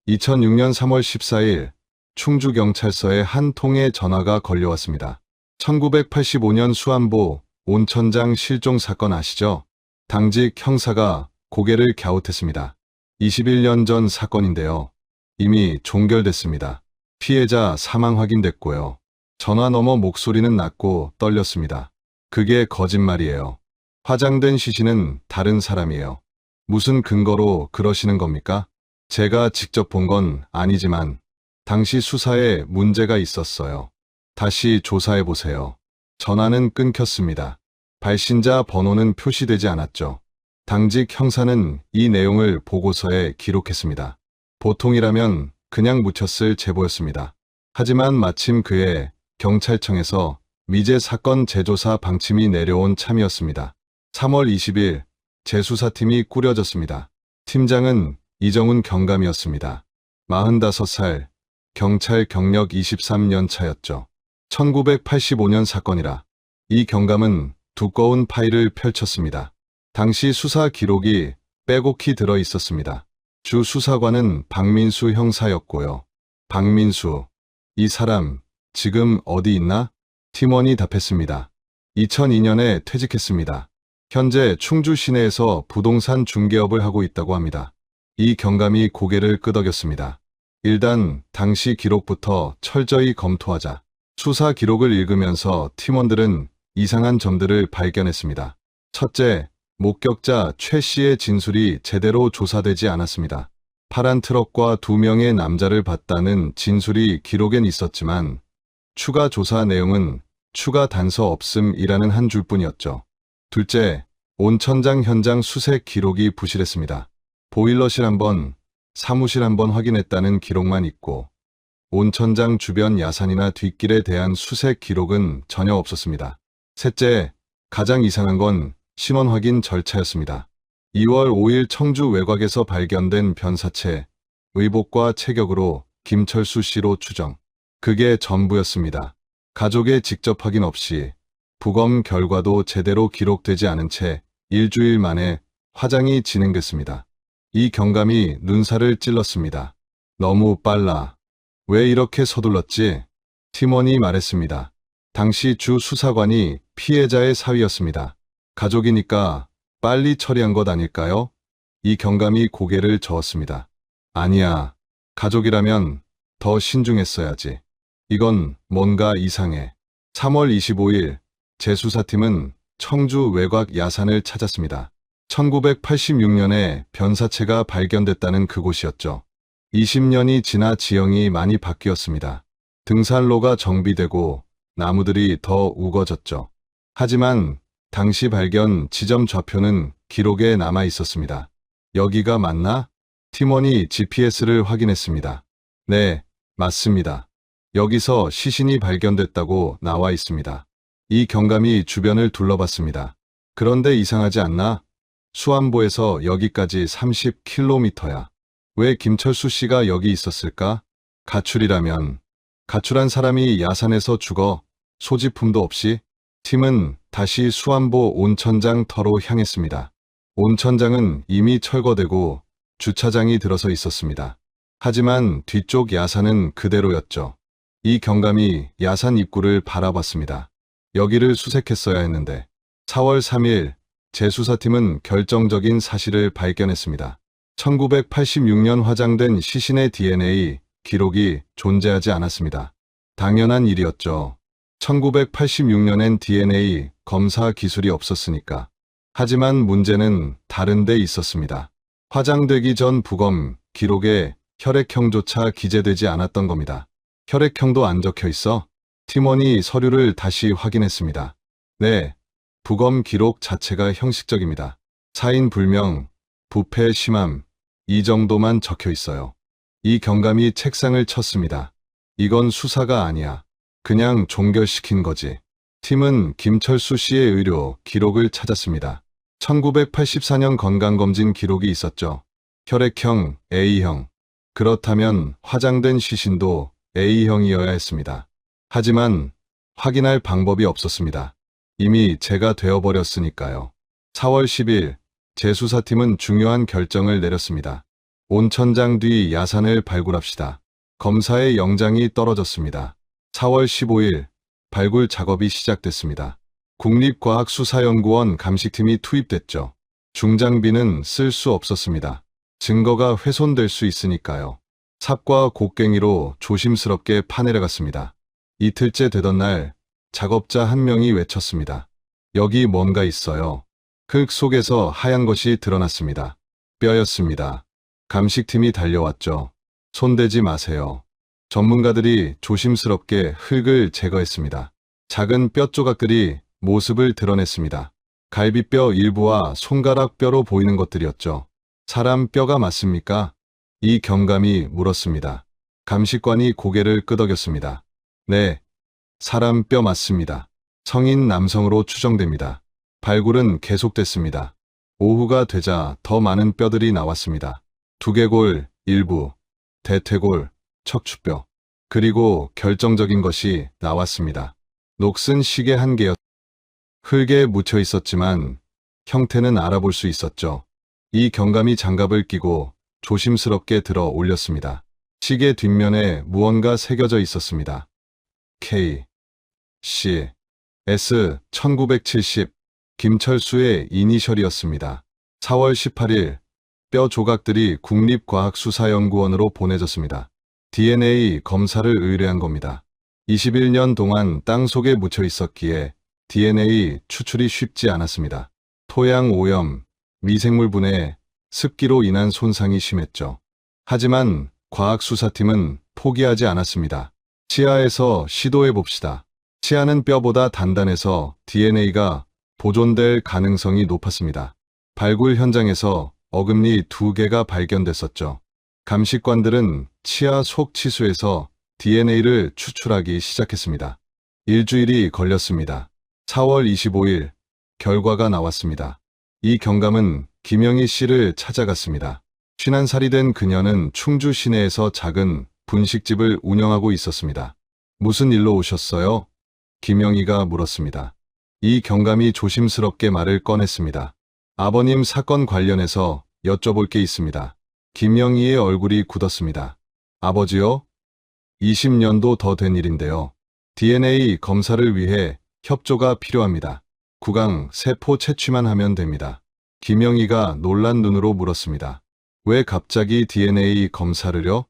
2006년 3월 14일 충주경찰서에 한 통의 전화가 걸려왔습니다. 1985년 수안보 온천장 실종 사건 아시죠? 당직 형사가 고개를 갸웃했습니다. 21년 전 사건인데요. 이미 종결됐습니다. 피해자 사망 확인됐고요. 전화 너머 목소리는 낮고 떨렸습니다. 그게 거짓말이에요. 화장된 시신은 다른 사람이에요. 무슨 근거로 그러시는 겁니까? 제가 직접 본 건 아니지만 당시 수사에 문제가 있었어요. 다시 조사해보세요. 전화는 끊겼습니다. 발신자 번호는 표시되지 않았죠. 당직 형사는 이 내용을 보고서에 기록했습니다. 보통이라면 그냥 묻혔을 제보였습니다. 하지만 마침 그해 경찰청에서 미제 사건 재조사 방침이 내려온 참이었습니다. 3월 20일 재수사팀이 꾸려졌습니다. 팀장은 이정훈 경감이었습니다. 45살, 경찰 경력 23년 차였죠. 1985년 사건이라 이 경감은 두꺼운 파일을 펼쳤습니다. 당시 수사 기록이 빼곡히 들어 있었습니다. 주 수사관은 박민수 형사였고요. 박민수, 이 사람 지금 어디 있나? 팀원이 답했습니다. 2002년에 퇴직했습니다. 현재 충주 시내에서 부동산 중개업을 하고 있다고 합니다. 이 경감이 고개를 끄덕였습니다. 일단 당시 기록부터 철저히 검토하자. 수사 기록을 읽으면서 팀원들은 이상한 점들을 발견했습니다. 첫째, 목격자 최 씨의 진술이 제대로 조사되지 않았습니다. 파란 트럭과 2명의 남자를 봤다는 진술이 기록엔 있었지만 추가 조사 내용은 추가 단서 없음이라는 한 줄뿐이었죠. 둘째, 온천장 현장 수색 기록이 부실했습니다. 보일러실 한 번, 사무실 한 번 확인했다는 기록만 있고 온천장 주변 야산이나 뒷길에 대한 수색 기록은 전혀 없었습니다. 셋째, 가장 이상한 건 신원 확인 절차였습니다. 2월 5일 청주 외곽에서 발견된 변사체, 의복과 체격으로 김철수 씨로 추정. 그게 전부였습니다. 가족의 직접 확인 없이 부검 결과도 제대로 기록되지 않은 채 일주일 만에 화장이 진행됐습니다. 이 경감이 눈살을 찔렀습니다. 너무 빨라. 왜 이렇게 서둘렀지? 팀원이 말했습니다. 당시 주 수사관이 피해자의 사위였습니다. 가족이니까 빨리 처리한 것 아닐까요? 이 경감이 고개를 저었습니다. 아니야. 가족이라면 더 신중했어야지. 이건 뭔가 이상해. 3월 25일 재수사팀은 청주 외곽 야산을 찾았습니다. 1986년에 변사체가 발견됐다는 그곳이었죠. 20년이 지나 지형이 많이 바뀌었습니다. 등산로가 정비되고 나무들이 더 우거졌죠. 하지만 당시 발견 지점 좌표는 기록에 남아 있었습니다. 여기가 맞나? 팀원이 GPS를 확인했습니다. 네, 맞습니다. 여기서 시신이 발견됐다고 나와 있습니다. 이 경감이 주변을 둘러봤습니다. 그런데 이상하지 않나? 수안보에서 여기까지 30km야. 왜 김철수 씨가 여기 있었을까? 가출이라면 가출한 사람이 야산에서 죽어 소지품도 없이? 팀은 다시 수안보 온천장 터로 향했습니다. 온천장은 이미 철거되고 주차장이 들어서 있었습니다. 하지만 뒤쪽 야산은 그대로였죠. 이 경감이 야산 입구를 바라봤습니다. 여기를 수색했어야 했는데 4월 3일 재수사팀은 결정적인 사실을 발견했습니다. 1986년 화장된 시신의 DNA 기록이 존재하지 않았습니다. 당연한 일이었죠. 1986년엔 DNA 검사 기술이 없었으니까. 하지만 문제는 다른 데 있었습니다. 화장되기 전 부검 기록에 혈액형조차 기재되지 않았던 겁니다. 혈액형도 안 적혀 있어? 팀원이 서류를 다시 확인했습니다. 네, 부검 기록 자체가 형식적입니다. 사인 불명, 부패 심함, 이 정도만 적혀 있어요. 이 경감이 책상을 쳤습니다. 이건 수사가 아니야. 그냥 종결시킨 거지. 팀은 김철수 씨의 의료 기록을 찾았습니다. 1984년 건강검진 기록이 있었죠. 혈액형 A형. 그렇다면 화장된 시신도 A형이어야 했습니다. 하지만 확인할 방법이 없었습니다. 이미 제가 되어버렸으니까요. 4월 10일 재수사팀은 중요한 결정을 내렸습니다. 온천장 뒤 야산을 발굴합시다. 검사의 영장이 떨어졌습니다. 4월 15일 발굴 작업이 시작됐습니다. 국립과학수사연구원 감식팀이 투입됐죠. 중장비는 쓸 수 없었습니다. 증거가 훼손될 수 있으니까요. 삽과 곡괭이로 조심스럽게 파내려갔습니다. 이틀째 되던 날 작업자 한 명이 외쳤습니다. 여기 뭔가 있어요. 흙 속에서 하얀 것이 드러났습니다. 뼈였습니다. 감식팀이 달려왔죠. 손대지 마세요. 전문가들이 조심스럽게 흙을 제거했습니다. 작은 뼈 조각들이 모습을 드러냈습니다. 갈비뼈 일부와 손가락 뼈로 보이는 것들이었죠. 사람 뼈가 맞습니까? 이 경감이 물었습니다. 감식관이 고개를 끄덕였습니다. 네, 사람 뼈 맞습니다. 성인 남성으로 추정됩니다. 발굴은 계속됐습니다. 오후가 되자 더 많은 뼈들이 나왔습니다. 두개골 일부, 대퇴골, 척추뼈, 그리고 결정적인 것이 나왔습니다. 녹슨 시계 한 개였. 흙에 묻혀 있었지만 형태는 알아볼 수 있었죠. 이 경감이 장갑을 끼고 조심스럽게 들어 올렸습니다. 시계 뒷면에 무언가 새겨져 있었습니다. K, C, S 1970 김철수의 이니셜이었습니다. 4월 18일 뼈 조각들이 국립과학수사연구원으로 보내졌습니다. DNA 검사를 의뢰한 겁니다. 21년 동안 땅 속에 묻혀 있었기에 DNA 추출이 쉽지 않았습니다. 토양 오염, 미생물 분해, 습기로 인한 손상이 심했죠. 하지만 과학수사팀은 포기하지 않았습니다. 치아에서 시도해 봅시다. 치아는 뼈보다 단단해서 DNA가 보존될 가능성이 높았습니다. 발굴 현장에서 어금니 2개가 발견됐었죠. 감식관들은 치아 속 치수에서 DNA를 추출하기 시작했습니다. 일주일이 걸렸습니다. 4월 25일 결과가 나왔습니다. 이 경감은 김영희 씨를 찾아갔습니다. 51살이 된 그녀는 충주 시내에서 작은 분식집을 운영하고 있었습니다. 무슨 일로 오셨어요? 김영희가 물었습니다. 이 경감이 조심스럽게 말을 꺼냈습니다. 아버님 사건 관련해서 여쭤볼 게 있습니다. 김영희의 얼굴이 굳었습니다. 아버지요? 20년도 더 된 일인데요. DNA 검사를 위해 협조가 필요합니다. 구강 세포 채취만 하면 됩니다. 김영희가 놀란 눈으로 물었습니다. 왜 갑자기 DNA 검사를요?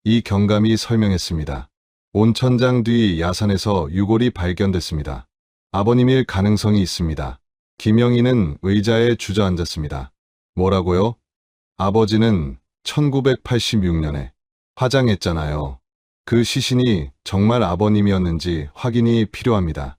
이 경감이 설명했습니다. 온천장 뒤 야산에서 유골이 발견됐습니다. 아버님일 가능성이 있습니다. 김영희는 의자에 주저앉았습니다. 뭐라고요? 아버지는 1986년에 화장했잖아요. 그 시신이 정말 아버님이었는지 확인이 필요합니다.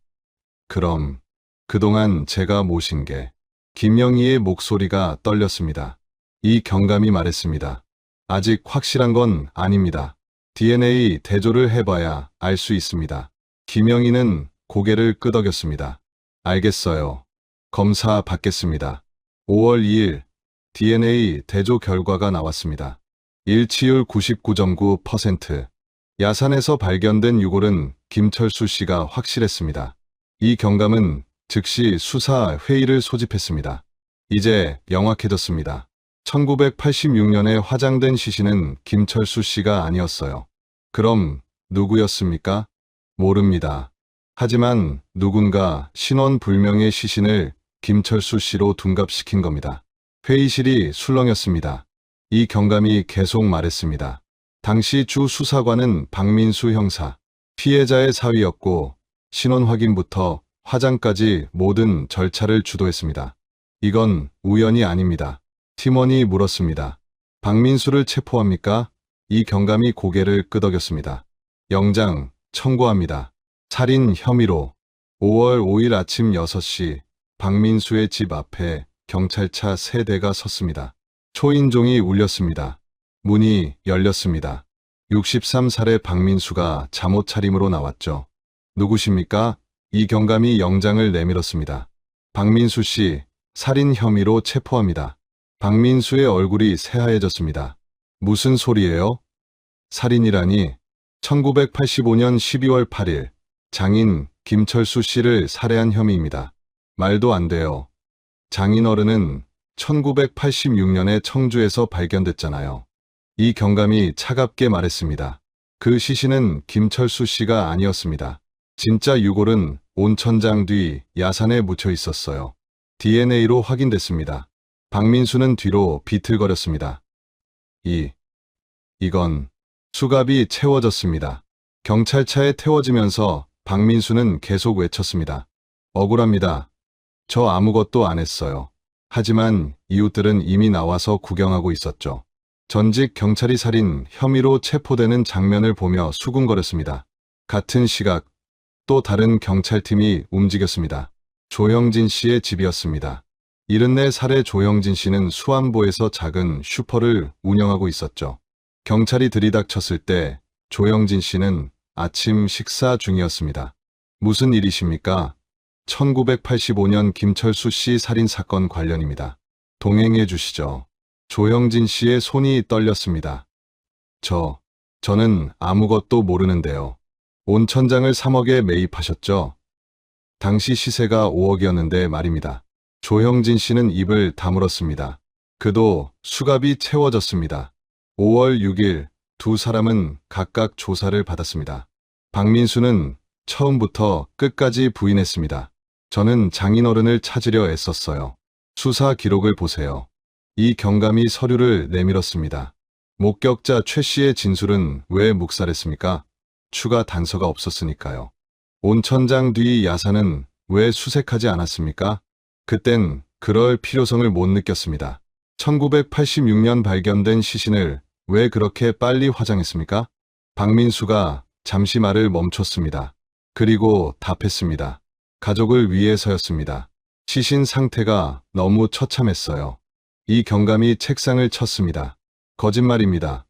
그럼 그동안 제가 모신 게 김영희의 목소리가 떨렸습니다. 이 경감이 말했습니다. 아직 확실한 건 아닙니다. DNA 대조를 해봐야 알 수 있습니다. 김영희는 고개를 끄덕였습니다. 알겠어요. 검사 받겠습니다. 5월 2일 DNA 대조 결과가 나왔습니다. 일치율 99.9%. 야산에서 발견된 유골은 김철수 씨가 확실했습니다. 이 경감은 즉시 수사 회의를 소집했습니다. 이제 명확해졌습니다. 1986년에 화장된 시신은 김철수 씨가 아니었어요. 그럼 누구였습니까? 모릅니다. 하지만 누군가 신원불명의 시신을 김철수 씨로 둔갑시킨 겁니다. 회의실이 술렁였습니다. 이 경감이 계속 말했습니다. 당시 주 수사관은 박민수 형사, 피해자의 사위였고 신원 확인부터 화장까지 모든 절차를 주도했습니다. 이건 우연이 아닙니다. 팀원이 물었습니다. 박민수를 체포합니까? 이 경감이 고개를 끄덕였습니다. 영장 청구합니다. 살인 혐의로 5월 5일 아침 6시 박민수의 집 앞에 경찰차 3대가 섰습니다. 초인종이 울렸습니다. 문이 열렸습니다. 63살의 박민수가 잠옷 차림으로 나왔죠. 누구십니까? 이 경감이 영장을 내밀었습니다. 박민수 씨, 살인 혐의로 체포합니다. 박민수의 얼굴이 새하얘졌습니다. 무슨 소리예요? 살인이라니. 1985년 12월 8일 장인 김철수 씨를 살해한 혐의입니다. 말도 안 돼요. 장인어른은 1986년에 청주에서 발견됐잖아요. 이 경감이 차갑게 말했습니다. 그 시신은 김철수 씨가 아니었습니다. 진짜 유골은 온천장 뒤 야산에 묻혀 있었어요. DNA로 확인됐습니다. 박민수는 뒤로 비틀거렸습니다. 이건 수갑이 채워졌습니다. 경찰차에 태워지면서 박민수는 계속 외쳤습니다. 억울합니다. 저 아무것도 안 했어요. 하지만 이웃들은 이미 나와서 구경하고 있었죠. 전직 경찰이 살인 혐의로 체포되는 장면을 보며 수군거렸습니다. 같은 시각 또 다른 경찰팀이 움직였습니다. 조형진 씨의 집이었습니다. 74살의 조형진 씨는 수안보에서 작은 슈퍼를 운영하고 있었죠. 경찰이 들이닥쳤을 때 조형진 씨는 아침 식사 중이었습니다. 무슨 일이십니까? 1985년 김철수 씨 살인 사건 관련입니다. 동행해 주시죠. 조형진 씨의 손이 떨렸습니다. 저는 아무것도 모르는데요. 온천장을 3억에 매입하셨죠? 당시 시세가 5억이었는데 말입니다. 조형진 씨는 입을 다물었습니다. 그도 수갑이 채워졌습니다. 5월 6일 두 사람은 각각 조사를 받았습니다. 박민수는 처음부터 끝까지 부인했습니다. 저는 장인어른을 찾으려 애썼어요. 수사 기록을 보세요. 이 경감이 서류를 내밀었습니다. 목격자 최 씨의 진술은 왜 묵살했습니까? 추가 단서가 없었으니까요. 온천장 뒤 야산은 왜 수색하지 않았습니까? 그땐 그럴 필요성을 못 느꼈습니다. 1986년 발견된 시신을 왜 그렇게 빨리 화장했습니까? 박민수가 잠시 말을 멈췄습니다. 그리고 답했습니다. 가족을 위해서였습니다. 시신 상태가 너무 처참했어요. 이 경감이 책상을 쳤습니다. 거짓말입니다.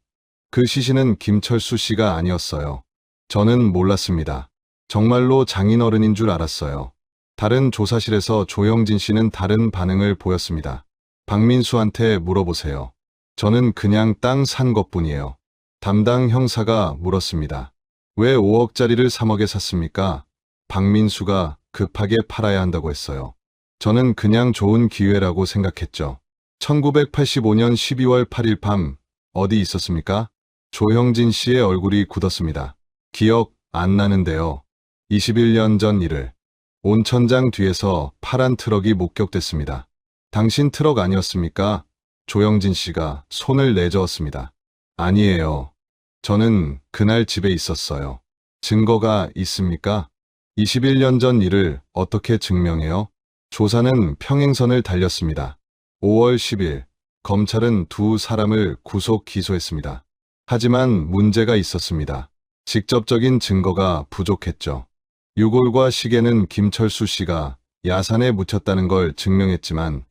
그 시신은 김철수 씨가 아니었어요. 저는 몰랐습니다. 정말로 장인어른인 줄 알았어요. 다른 조사실에서 조영진 씨는 다른 반응을 보였습니다. 박민수한테 물어보세요. 저는 그냥 땅 산 것뿐이에요. 담당 형사가 물었습니다. 왜 5억짜리를 3억에 샀습니까? 박민수가 급하게 팔아야 한다고 했어요. 저는 그냥 좋은 기회라고 생각했죠. 1985년 12월 8일 밤 어디 있었습니까? 조형진 씨의 얼굴이 굳었습니다. 기억 안 나는데요. 21년 전 일을. 온천장 뒤에서 파란 트럭이 목격됐습니다. 당신 트럭 아니었습니까? 조영진 씨가 손을 내저었습니다. 아니에요. 저는 그날 집에 있었어요. 증거가 있습니까? 21년 전 일을 어떻게 증명해요? 조사는 평행선을 달렸습니다. 5월 10일, 검찰은 두 사람을 구속 기소했습니다. 하지만 문제가 있었습니다. 직접적인 증거가 부족했죠. 유골과 시계는 김철수 씨가 야산에 묻혔다는 걸 증명했지만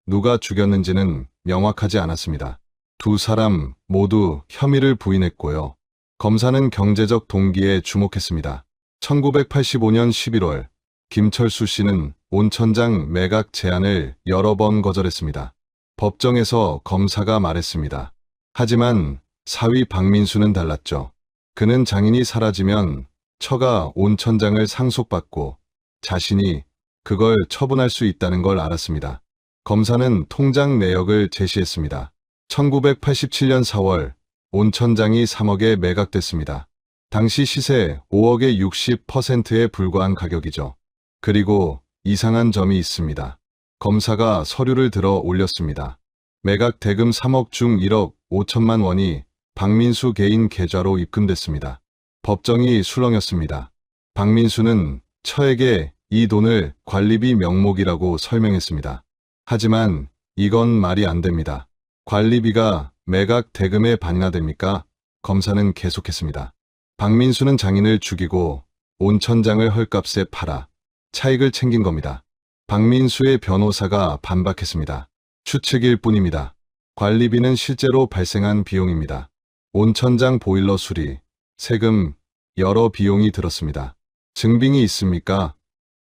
누가 죽였는지는 명확하지 않았습니다. 두 사람 모두 혐의를 부인했고요. 검사는 경제적 동기에 주목했습니다. 1985년 11월, 김철수 씨는 온천장 매각 제안을 여러 번 거절했습니다. 법정에서 검사가 말했습니다. 하지만 사위 박민수는 달랐죠. 그는 장인이 사라지면 처가 온천장을 상속받고 자신이 그걸 처분할 수 있다는 걸 알았습니다. 검사는 통장 내역을 제시했습니다. 1987년 4월 온천장이 3억에 매각됐습니다. 당시 시세 5억의 60%에 불과한 가격이죠. 그리고 이상한 점이 있습니다. 검사가 서류를 들어 올렸습니다. 매각 대금 3억 중 1억 5천만 원이 박민수 개인 계좌로 입금됐습니다. 법정이 술렁였습니다. 박민수는 처에게 이 돈을 관리비 명목이라고 설명했습니다. 하지만 이건 말이 안 됩니다. 관리비가 매각 대금의 반이나 됩니까? 검사는 계속했습니다. 박민수는 장인을 죽이고 온천장을 헐값에 팔아 차익을 챙긴 겁니다. 박민수의 변호사가 반박했습니다. 추측일 뿐입니다. 관리비는 실제로 발생한 비용입니다. 온천장 보일러 수리, 세금, 여러 비용이 들었습니다. 증빙이 있습니까?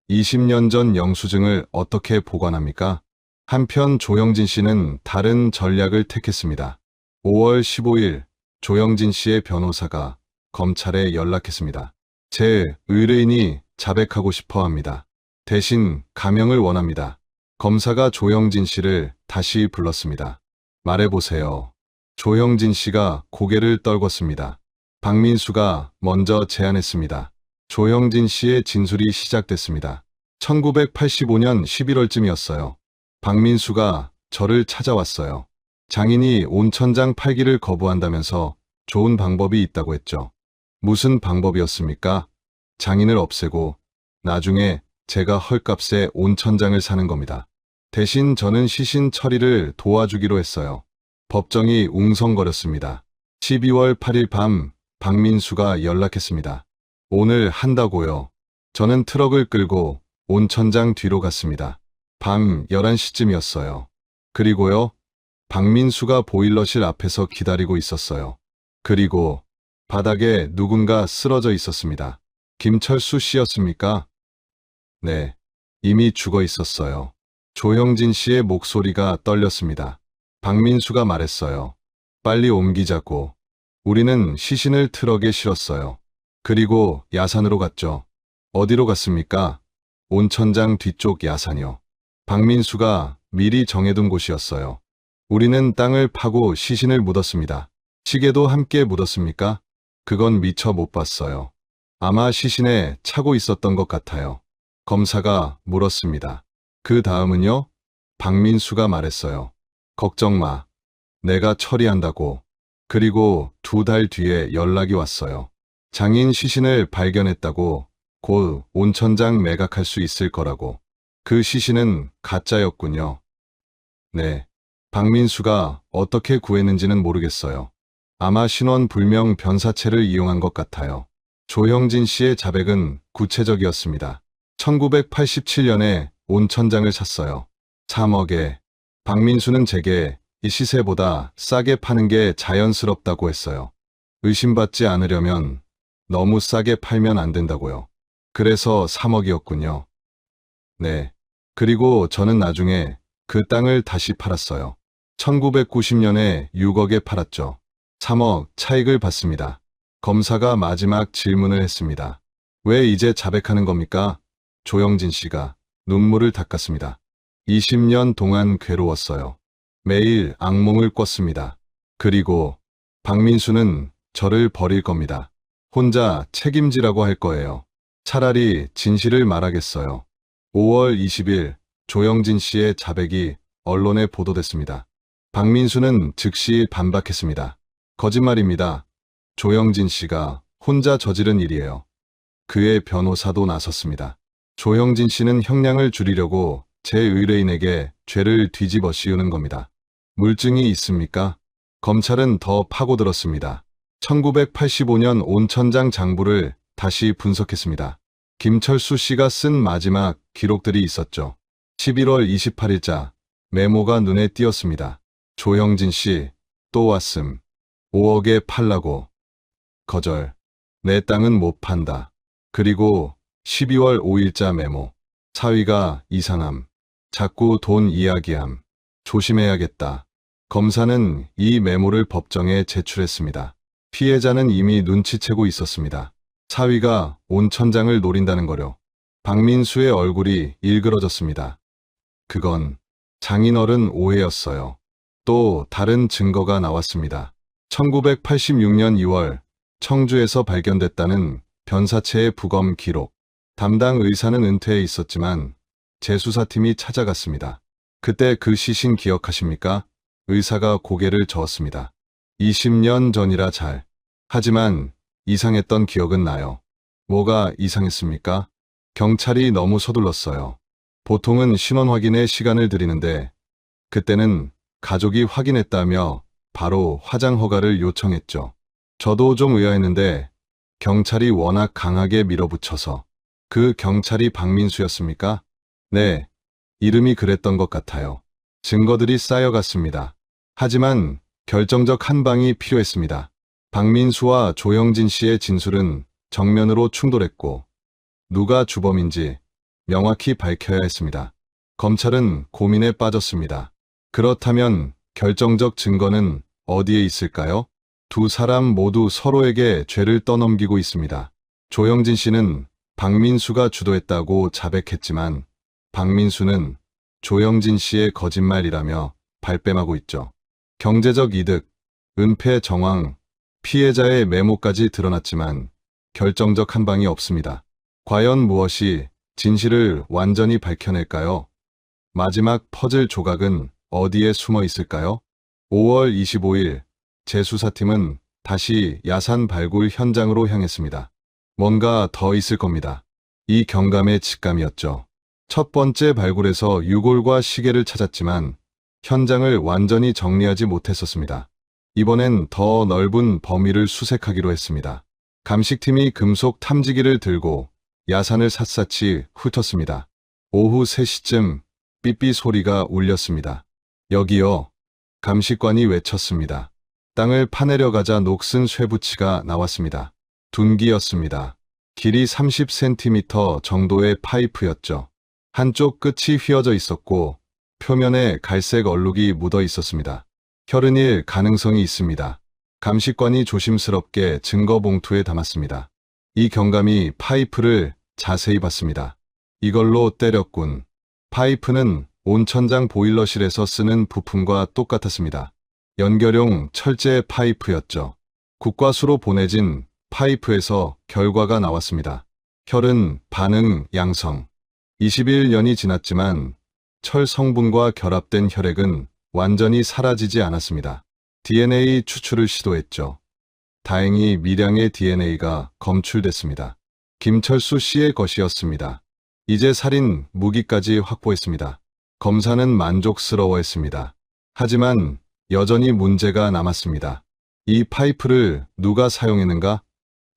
20년 전 영수증을 어떻게 보관합니까? 한편 조영진 씨는 다른 전략을 택했습니다. 5월 15일 조영진 씨의 변호사가 검찰에 연락했습니다. 제 의뢰인이 자백하고 싶어 합니다. 대신 감형을 원합니다. 검사가 조영진 씨를 다시 불렀습니다. 말해보세요. 조영진 씨가 고개를 떨궜습니다. 박민수가 먼저 제안했습니다. 조영진 씨의 진술이 시작됐습니다. 1985년 11월쯤이었어요. 박민수가 저를 찾아왔어요. 장인이 온천장 팔기를 거부한다면서 좋은 방법이 있다고 했죠. 무슨 방법이었습니까? 장인을 없애고 나중에 제가 헐값에 온천장을 사는 겁니다. 대신 저는 시신 처리를 도와주기로 했어요. 법정이 웅성거렸습니다. 12월 8일 밤 박민수가 연락했습니다. 오늘 한다고요. 저는 트럭을 끌고 온천장 뒤로 갔습니다. 밤 11시쯤이었어요. 그리고요, 박민수가 보일러실 앞에서 기다리고 있었어요. 그리고 바닥에 누군가 쓰러져 있었습니다. 김철수 씨였습니까? 네, 이미 죽어 있었어요. 조형진 씨의 목소리가 떨렸습니다. 박민수가 말했어요. 빨리 옮기자고. 우리는 시신을 트럭에 실었어요. 그리고 야산으로 갔죠. 어디로 갔습니까? 온천장 뒤쪽 야산이요. 박민수가 미리 정해둔 곳이었어요. 우리는 땅을 파고 시신을 묻었습니다. 시계도 함께 묻었습니까? 그건 미처 못 봤어요. 아마 시신에 차고 있었던 것 같아요. 검사가 물었습니다. 그 다음은요? 박민수가 말했어요. 걱정 마. 내가 처리한다고. 그리고 2달 뒤에 연락이 왔어요. 장인 시신을 발견했다고 곧 온천장 매각할 수 있을 거라고. 그 시신은 가짜였군요. 네. 박민수가 어떻게 구했는지는 모르겠어요. 아마 신원불명 변사체를 이용한 것 같아요. 조형진 씨의 자백은 구체적이었습니다. 1987년에 온천장을 샀어요. 3억에. 박민수는 제게 이 시세보다 싸게 파는 게 자연스럽다고 했어요. 의심받지 않으려면 너무 싸게 팔면 안 된다고요. 그래서 3억이었군요. 네. 그리고 저는 나중에 그 땅을 다시 팔았어요. 1990년에 6억에 팔았죠. 3억 차익을 받습니다. 검사가 마지막 질문을 했습니다. 왜 이제 자백하는 겁니까? 조형진 씨가 눈물을 닦았습니다. 20년 동안 괴로웠어요. 매일 악몽을 꿨습니다. 그리고 박민수는 저를 버릴 겁니다. 혼자 책임지라고 할 거예요. 차라리 진실을 말하겠어요. 5월 20일 조형진 씨의 자백이 언론에 보도됐습니다. 박민수는 즉시 반박했습니다. 거짓말입니다. 조형진 씨가 혼자 저지른 일이에요. 그의 변호사도 나섰습니다. 조형진 씨는 형량을 줄이려고 제 의뢰인에게 죄를 뒤집어 씌우는 겁니다. 물증이 있습니까? 검찰은 더 파고들었습니다. 1985년 온천장 장부를 다시 분석했습니다. 김철수 씨가 쓴 마지막 기록들이 있었죠. 11월 28일자 메모가 눈에 띄었습니다. 조형진 씨, 또 왔음. 5억에 팔라고. 거절. 내 땅은 못 판다. 그리고 12월 5일자 메모. 사위가 이상함. 자꾸 돈 이야기함. 조심해야겠다. 검사는 이 메모를 법정에 제출했습니다. 피해자는 이미 눈치채고 있었습니다. 사위가 온천장을 노린다는 거려. 박민수의 얼굴이 일그러졌습니다. 그건 장인어른 오해였어요. 또 다른 증거가 나왔습니다. 1986년 2월 청주에서 발견됐다는 변사체의 부검 기록. 담당 의사는 은퇴해 있었지만 재수사팀이 찾아갔습니다. 그때 그 시신 기억하십니까? 의사가 고개를 저었습니다. 20년 전이라 잘. 하지만 이상했던 기억은 나요. 뭐가 이상했습니까? 경찰이 너무 서둘렀어요. 보통은 신원 확인에 시간을 들이는데 그때는 가족이 확인했다며 바로 화장 허가를 요청했죠. 저도 좀 의아했는데 경찰이 워낙 강하게 밀어붙여서. 그 경찰이 박민수였습니까? 네, 이름이 그랬던 것 같아요. 증거들이 쌓여갔습니다. 하지만 결정적 한 방이 필요했습니다. 박민수와 조형진 씨의 진술은 정면으로 충돌했고 누가 주범인지 명확히 밝혀야 했습니다. 검찰은 고민에 빠졌습니다. 그렇다면 결정적 증거는 어디에 있을까요? 두 사람 모두 서로에게 죄를 떠넘기고 있습니다. 조형진 씨는 박민수가 주도했다고 자백했지만 박민수는 조형진 씨의 거짓말이라며 발뺌하고 있죠. 경제적 이득, 은폐 정황, 피해자의 메모까지 드러났지만 결정적 한 방이 없습니다. 과연 무엇이 진실을 완전히 밝혀낼까요? 마지막 퍼즐 조각은 어디에 숨어 있을까요? 5월 25일 재수사팀은 다시 야산 발굴 현장으로 향했습니다. 뭔가 더 있을 겁니다. 이 경감의 직감이었죠. 첫 번째 발굴에서 유골과 시계를 찾았지만 현장을 완전히 정리하지 못했었습니다. 이번엔 더 넓은 범위를 수색하기로 했습니다. 감식팀이 금속 탐지기를 들고 야산을 샅샅이 훑었습니다. 오후 3시쯤 삐삐 소리가 울렸습니다. 여기요. 감식관이 외쳤습니다. 땅을 파내려가자 녹슨 쇠붙이가 나왔습니다. 둔기였습니다. 길이 30cm 정도의 파이프였죠. 한쪽 끝이 휘어져 있었고 표면에 갈색 얼룩이 묻어 있었습니다. 혈흔일 가능성이 있습니다. 감식관이 조심스럽게 증거 봉투에 담았습니다. 이 경감이 파이프를 자세히 봤습니다. 이걸로 때렸군. 파이프는 온천장 보일러실에서 쓰는 부품과 똑같았습니다. 연결용 철제 파이프였죠. 국과수로 보내진 파이프에서 결과가 나왔습니다. 혈흔 반응 양성. 21년이 지났지만 철 성분과 결합된 혈액은 완전히 사라지지 않았습니다. DNA 추출을 시도했죠. 다행히 미량의 DNA가 검출됐습니다. 김철수 씨의 것이었습니다. 이제 살인 무기까지 확보했습니다. 검사는 만족스러워했습니다. 하지만 여전히 문제가 남았습니다. 이 파이프를 누가 사용했는가?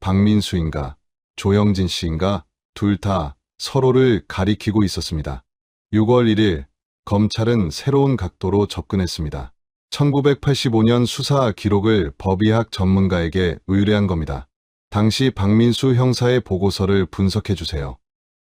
박민수인가? 조영진 씨인가? 둘 다 서로를 가리키고 있었습니다. 6월 1일 검찰은 새로운 각도로 접근했습니다. 1985년 수사 기록을 법의학 전문가에게 의뢰한 겁니다. 당시 박민수 형사의 보고서를 분석해 주세요.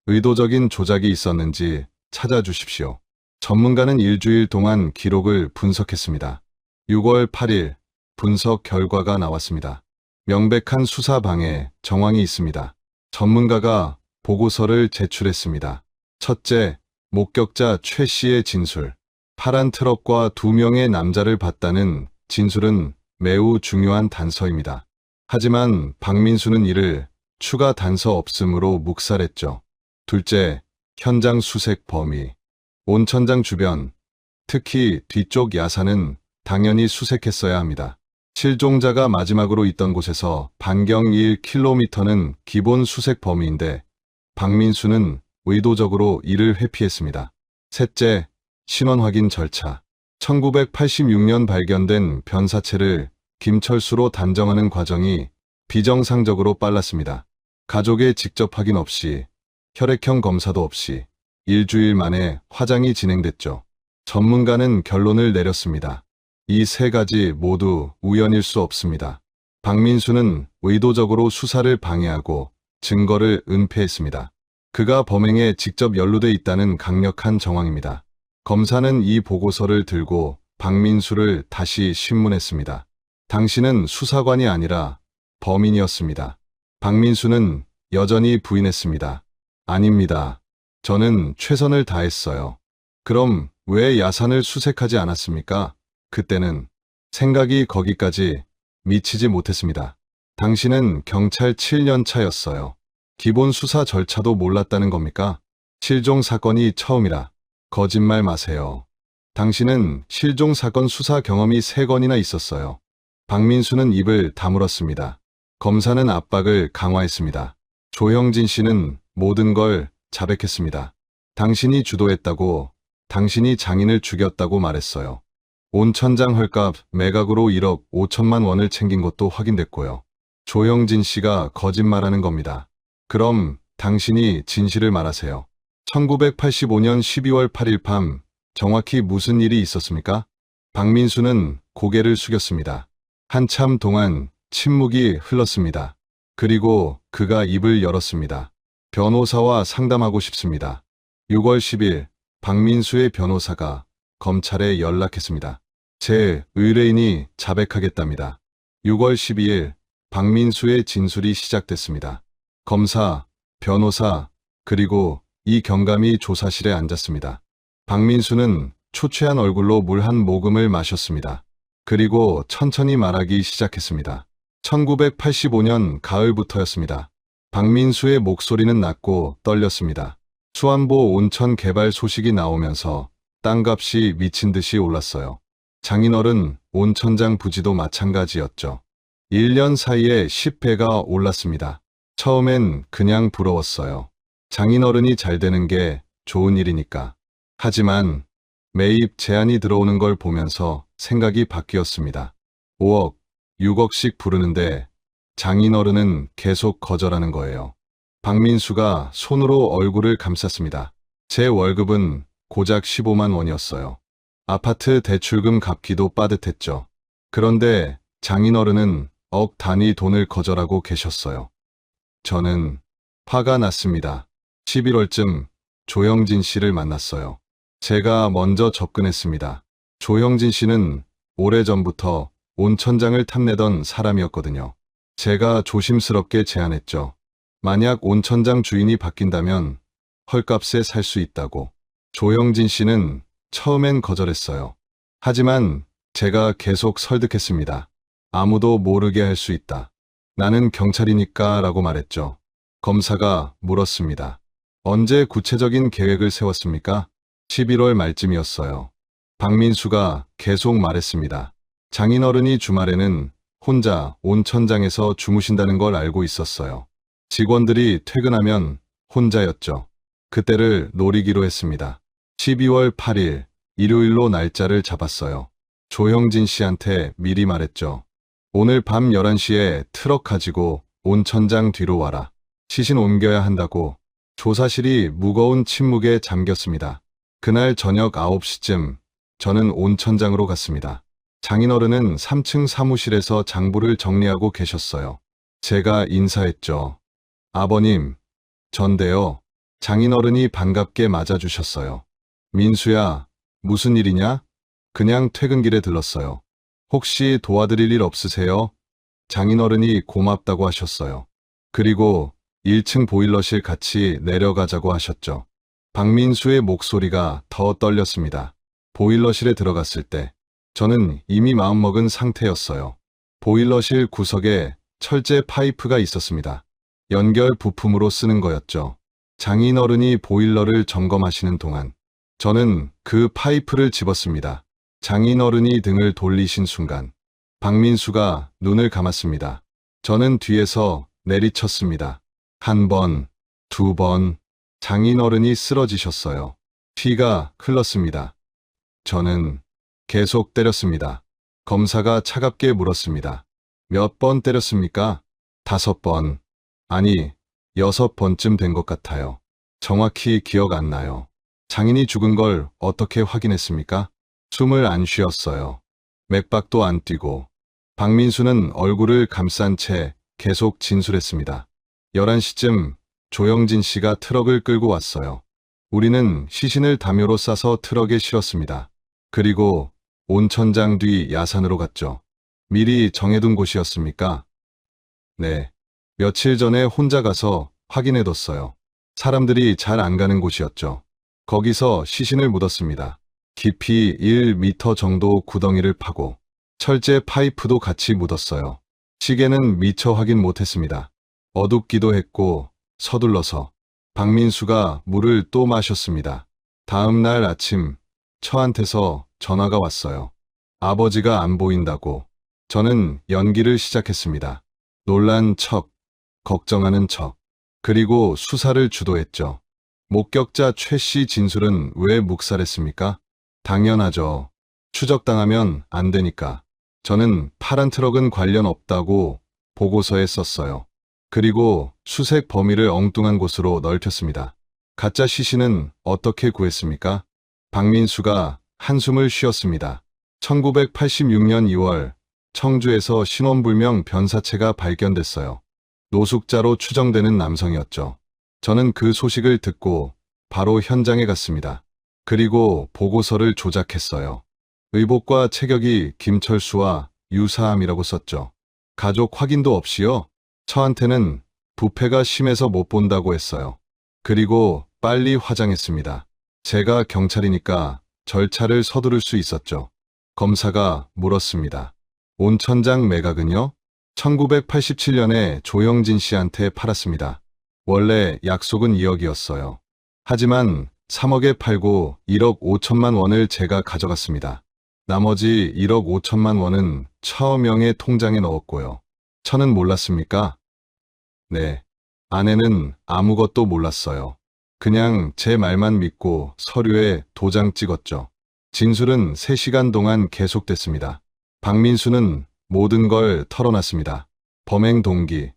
의도적인 조작이 있었는지 찾아주십시오. 전문가는 일주일 동안 기록을 분석했습니다. 6월 8일 분석 결과가 나왔습니다. 명백한 수사 방해 정황이 있습니다. 전문가가 보고서를 제출했습니다. 첫째, 목격자 최 씨의 진술. 파란 트럭과 2명의 남자를 봤다는 진술은 매우 중요한 단서입니다. 하지만 박민수는 이를 추가 단서 없음으로 묵살했죠. 둘째, 현장 수색 범위. 온천장 주변, 특히 뒤쪽 야산은 당연히 수색했어야 합니다. 실종자가 마지막으로 있던 곳에서 반경 1km는 기본 수색 범위인데 박민수는 의도적으로 이를 회피했습니다. 셋째, 신원 확인 절차. 1986년 발견된 변사체를 김철수로 단정하는 과정이 비정상적으로 빨랐습니다. 가족의 직접 확인 없이, 혈액형 검사도 없이 일주일 만에 화장이 진행됐죠. 전문가는 결론을 내렸습니다. 이 세 가지 모두 우연일 수 없습니다. 박민수는 의도적으로 수사를 방해하고 증거를 은폐했습니다. 그가 범행에 직접 연루돼 있다는 강력한 정황입니다. 검사는 이 보고서를 들고 박민수를 다시 신문했습니다. 당신은 수사관이 아니라 범인이었습니다. 박민수는 여전히 부인했습니다. 아닙니다. 저는 최선을 다했어요. 그럼 왜 야산을 수색하지 않았습니까? 그때는 생각이 거기까지 미치지 못했습니다. 당신은 경찰 7년 차였어요. 기본 수사 절차도 몰랐다는 겁니까? 실종 사건이 처음이라 거짓말 마세요. 당신은 실종 사건 수사 경험이 3건이나 있었어요. 박민수는 입을 다물었습니다. 검사는 압박을 강화했습니다. 조영진 씨는 모든 걸 자백했습니다. 당신이 주도했다고, 당신이 장인을 죽였다고 말했어요. 온천장 헐값 매각으로 1억 5천만 원을 챙긴 것도 확인됐고요. 조영진 씨가 거짓말하는 겁니다. 그럼 당신이 진실을 말하세요. 1985년 12월 8일 밤 정확히 무슨 일이 있었습니까? 박민수는 고개를 숙였습니다. 한참 동안 침묵이 흘렀습니다. 그리고 그가 입을 열었습니다. 변호사와 상담하고 싶습니다. 6월 10일 박민수의 변호사가 검찰에 연락했습니다. 제 의뢰인이 자백하겠답니다. 6월 12일 박민수의 진술이 시작됐습니다. 검사, 변호사, 그리고 이 경감이 조사실에 앉았습니다. 박민수는 초췌한 얼굴로 물 한 모금을 마셨습니다. 그리고 천천히 말하기 시작했습니다. 1985년 가을부터였습니다. 박민수의 목소리는 낮고 떨렸습니다. 수안보 온천 개발 소식이 나오면서 땅값이 미친 듯이 올랐어요. 장인어른 온천장 부지도 마찬가지였죠. 1년 사이에 10배가 올랐습니다. 처음엔 그냥 부러웠어요. 장인어른이 잘 되는 게 좋은 일이니까. 하지만 매입 제안이 들어오는 걸 보면서 생각이 바뀌었습니다. 5억, 6억씩 부르는데 장인어른은 계속 거절하는 거예요. 박민수가 손으로 얼굴을 감쌌습니다. 제 월급은 고작 15만 원이었어요. 아파트 대출금 갚기도 빠듯했죠. 그런데 장인어른은 억 단위 돈을 거절하고 계셨어요. 저는 화가 났습니다. 11월쯤 조영진 씨를 만났어요. 제가 먼저 접근했습니다. 조영진 씨는 오래전부터 온천장을 탐내던 사람이었거든요. 제가 조심스럽게 제안했죠. 만약 온천장 주인이 바뀐다면 헐값에 살 수 있다고. 조영진 씨는 처음엔 거절했어요. 하지만 제가 계속 설득했습니다. 아무도 모르게 할 수 있다. 나는 경찰이니까 라고 말했죠. 검사가 물었습니다. 언제 구체적인 계획을 세웠습니까? 11월 말쯤이었어요. 박민수가 계속 말했습니다. 장인어른이 주말에는 혼자 온천장에서 주무신다는 걸 알고 있었어요. 직원들이 퇴근하면 혼자였죠. 그때를 노리기로 했습니다. 12월 8일 일요일로 날짜를 잡았어요. 조형진 씨한테 미리 말했죠. 오늘 밤 11시에 트럭 가지고 온천장 뒤로 와라. 시신 옮겨야 한다고. 조사실이 무거운 침묵에 잠겼습니다. 그날 저녁 9시쯤 저는 온천장으로 갔습니다. 장인어른은 3층 사무실에서 장부를 정리하고 계셨어요. 제가 인사했죠. 아버님, 전데요. 장인어른이 반갑게 맞아주셨어요. 민수야, 무슨 일이냐? 그냥 퇴근길에 들렀어요. 혹시 도와드릴 일 없으세요? 장인어른이 고맙다고 하셨어요. 그리고 1층 보일러실 같이 내려가자고 하셨죠. 박민수의 목소리가 더 떨렸습니다. 보일러실에 들어갔을 때 저는 이미 마음먹은 상태였어요. 보일러실 구석에 철제 파이프가 있었습니다. 연결 부품으로 쓰는 거였죠. 장인어른이 보일러를 점검하시는 동안 저는 그 파이프를 집었습니다. 장인어른이 등을 돌리신 순간 박민수가 눈을 감았습니다. 저는 뒤에서 내리쳤습니다. 한 번, 두 번, 장인어른이 쓰러지셨어요. 피가 흘렀습니다. 저는 계속 때렸습니다. 검사가 차갑게 물었습니다. 몇 번 때렸습니까? 5번. 아니, 6번쯤 된 것 같아요. 정확히 기억 안 나요. 장인이 죽은 걸 어떻게 확인했습니까? 숨을 안 쉬었어요. 맥박도 안 뛰고. 박민수는 얼굴을 감싼 채 계속 진술했습니다. 11시쯤 조영진 씨가 트럭을 끌고 왔어요. 우리는 시신을 담요로 싸서 트럭에 실었습니다. 그리고 온천장 뒤 야산으로 갔죠. 미리 정해둔 곳이었습니까? 네. 며칠 전에 혼자 가서 확인해뒀어요. 사람들이 잘 안 가는 곳이었죠. 거기서 시신을 묻었습니다. 깊이 1m 정도 구덩이를 파고 철제 파이프도 같이 묻었어요. 시계는 미처 확인 못했습니다. 어둡기도 했고 서둘러서. 박민수가 물을 또 마셨습니다. 다음 날 아침 처한테서 전화가 왔어요. 아버지가 안 보인다고. 저는 연기를 시작했습니다. 놀란 척, 걱정하는 척, 그리고 수사를 주도했죠. 목격자 최 씨 진술은 왜 묵살했습니까? 당연하죠. 추적당하면 안 되니까. 저는 파란 트럭은 관련 없다고 보고서에 썼어요. 그리고 수색 범위를 엉뚱한 곳으로 넓혔습니다. 가짜 시신은 어떻게 구했습니까? 박민수가 한숨을 쉬었습니다. 1986년 2월 청주에서 신원불명 변사체가 발견됐어요. 노숙자로 추정되는 남성이었죠. 저는 그 소식을 듣고 바로 현장에 갔습니다. 그리고 보고서를 조작했어요. 의복과 체격이 김철수와 유사함이라고 썼죠. 가족 확인도 없이요. 저한테는 부패가 심해서 못 본다고 했어요. 그리고 빨리 화장했습니다. 제가 경찰이니까 절차를 서두를 수 있었죠. 검사가 물었습니다. 온천장 매각은요? 1987년에 조영진 씨한테 팔았습니다. 원래 약속은 2억이었어요. 하지만 3억에 팔고 1억 5천만 원을 제가 가져갔습니다. 나머지 1억 5천만 원은 처명의 통장에 넣었고요. 저는 몰랐습니까? 네. 아내는 아무것도 몰랐어요. 그냥 제 말만 믿고 서류에 도장 찍었죠. 진술은 3시간 동안 계속됐습니다. 박민수는 모든 걸 털어놨습니다. 범행 동기,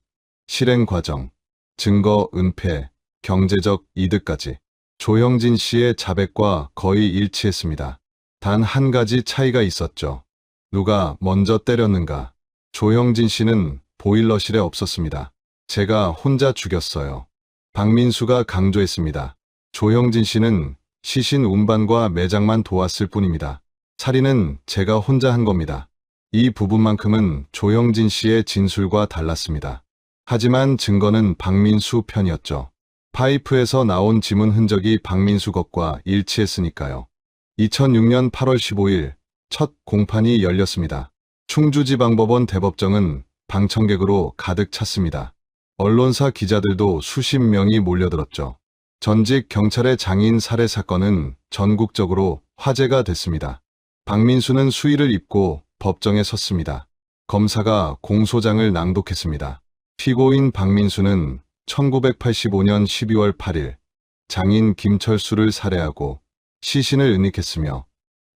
실행 과정, 증거 은폐, 경제적 이득까지. 조형진 씨의 자백과 거의 일치했습니다. 단 한 가지 차이가 있었죠. 누가 먼저 때렸는가. 조형진 씨는 보일러실에 없었습니다. 제가 혼자 죽였어요. 박민수가 강조했습니다. 조형진 씨는 시신 운반과 매장만 도왔을 뿐입니다. 살인은 제가 혼자 한 겁니다. 이 부분만큼은 조형진 씨의 진술과 달랐습니다. 하지만 증거는 박민수 편이었죠. 파이프에서 나온 지문 흔적이 박민수 것과 일치했으니까요. 2006년 8월 15일 첫 공판이 열렸습니다. 충주지방법원 대법정은 방청객으로 가득 찼습니다. 언론사 기자들도 수십 명이 몰려들었죠. 전직 경찰의 장인 살해 사건은 전국적으로 화제가 됐습니다. 박민수는 수의를 입고 법정에 섰습니다. 검사가 공소장을 낭독했습니다. 피고인 박민수는 1985년 12월 8일 장인 김철수를 살해하고 시신을 은닉했으며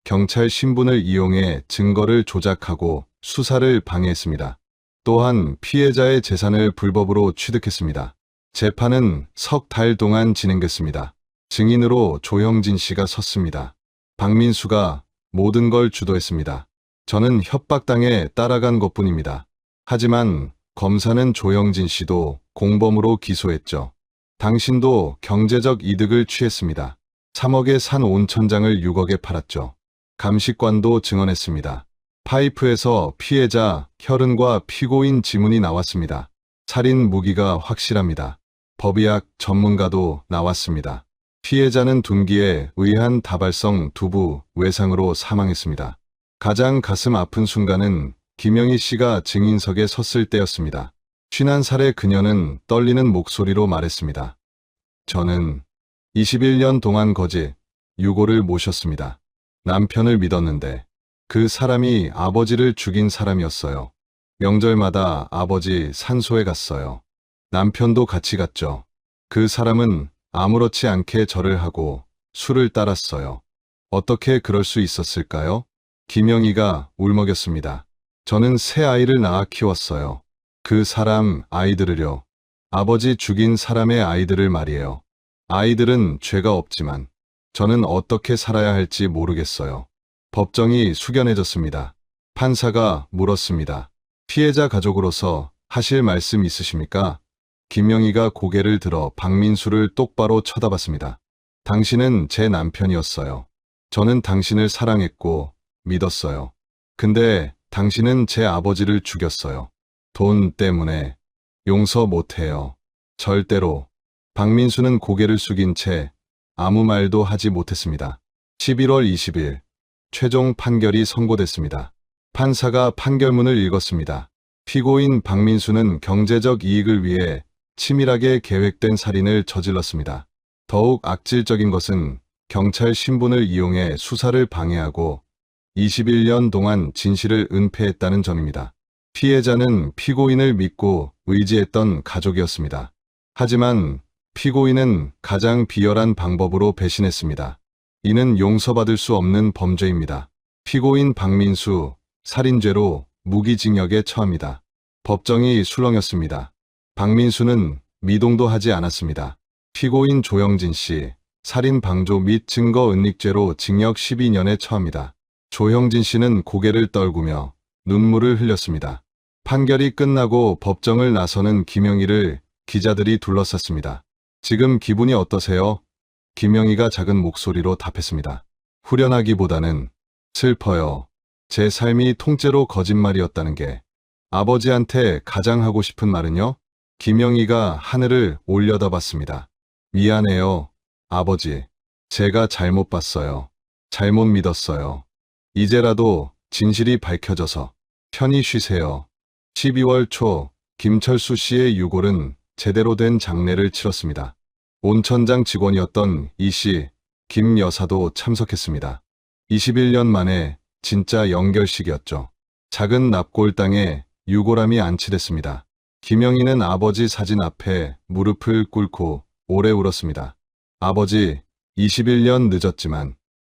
경찰 신분을 이용해 증거를 조작하고 수사를 방해했습니다. 또한 피해자의 재산을 불법으로 취득했습니다. 재판은 석 달 동안 진행됐습니다. 증인으로 조형진 씨가 섰습니다. 박민수가 모든 걸 주도했습니다. 저는 협박당해 따라간 것뿐입니다. 하지만 검사는 조형진 씨도 공범으로 기소했죠. 당신도 경제적 이득을 취했습니다. 3억에 산 온천장을 6억에 팔았죠. 감식관도 증언했습니다. 파이프에서 피해자 혈흔과 피고인 지문이 나왔습니다. 살인 무기가 확실합니다. 법의학 전문가도 나왔습니다. 피해자는 둔기에 의한 다발성 두부 외상으로 사망했습니다. 가장 가슴 아픈 순간은 김영희 씨가 증인석에 섰을 때였습니다. 51살의 그녀는 떨리는 목소리로 말했습니다. 저는 21년 동안 거짓, 유고를 모셨습니다. 남편을 믿었는데 그 사람이 아버지를 죽인 사람이었어요. 명절마다 아버지 산소에 갔어요. 남편도 같이 갔죠. 그 사람은 아무렇지 않게 절을 하고 술을 따랐어요. 어떻게 그럴 수 있었을까요? 김영희가 울먹였습니다. 저는 새 아이를 낳아 키웠어요. 그 사람 아이들을요. 아버지 죽인 사람의 아이들을 말이에요. 아이들은 죄가 없지만 저는 어떻게 살아야 할지 모르겠어요. 법정이 숙연해졌습니다. 판사가 물었습니다. 피해자 가족으로서 하실 말씀 있으십니까? 김영희가 고개를 들어 박민수를 똑바로 쳐다봤습니다. 당신은 제 남편이었어요. 저는 당신을 사랑했고 믿었어요. 근데 당신은 제 아버지를 죽였어요. 돈 때문에 용서 못해요. 절대로. 박민수는 고개를 숙인 채 아무 말도 하지 못했습니다. 11월 20일 최종 판결이 선고됐습니다. 판사가 판결문을 읽었습니다. 피고인 박민수는 경제적 이익을 위해 치밀하게 계획된 살인을 저질렀습니다. 더욱 악질적인 것은 경찰 신분을 이용해 수사를 방해하고 21년 동안 진실을 은폐했다는 점입니다. 피해자는 피고인을 믿고 의지했던 가족이었습니다. 하지만 피고인은 가장 비열한 방법으로 배신했습니다. 이는 용서받을 수 없는 범죄입니다. 피고인 박민수, 살인죄로 무기징역에 처합니다. 법정이 술렁였습니다. 박민수는 미동도 하지 않았습니다. 피고인 조형진 씨, 살인 방조 및 증거 은닉죄로 징역 12년에 처합니다. 조형진 씨는 고개를 떨구며 눈물을 흘렸습니다. 판결이 끝나고 법정을 나서는 김영희를 기자들이 둘러쌌습니다. 지금 기분이 어떠세요? 김영희가 작은 목소리로 답했습니다. 후련하기보다는 슬퍼요. 제 삶이 통째로 거짓말이었다는 게. 아버지한테 가장 하고 싶은 말은요? 김영희가 하늘을 올려다봤습니다. 미안해요, 아버지. 제가 잘못 봤어요. 잘못 믿었어요. 이제라도 진실이 밝혀져서 편히 쉬세요. 12월 초 김철수 씨의 유골은 제대로 된 장례를 치렀습니다. 온천장 직원이었던 이 씨, 김 여사도 참석했습니다. 21년 만에 진짜 연결식이었죠. 작은 납골당에 유골함이 안치됐습니다. 김영희는 아버지 사진 앞에 무릎을 꿇고 오래 울었습니다. 아버지, 21년 늦었지만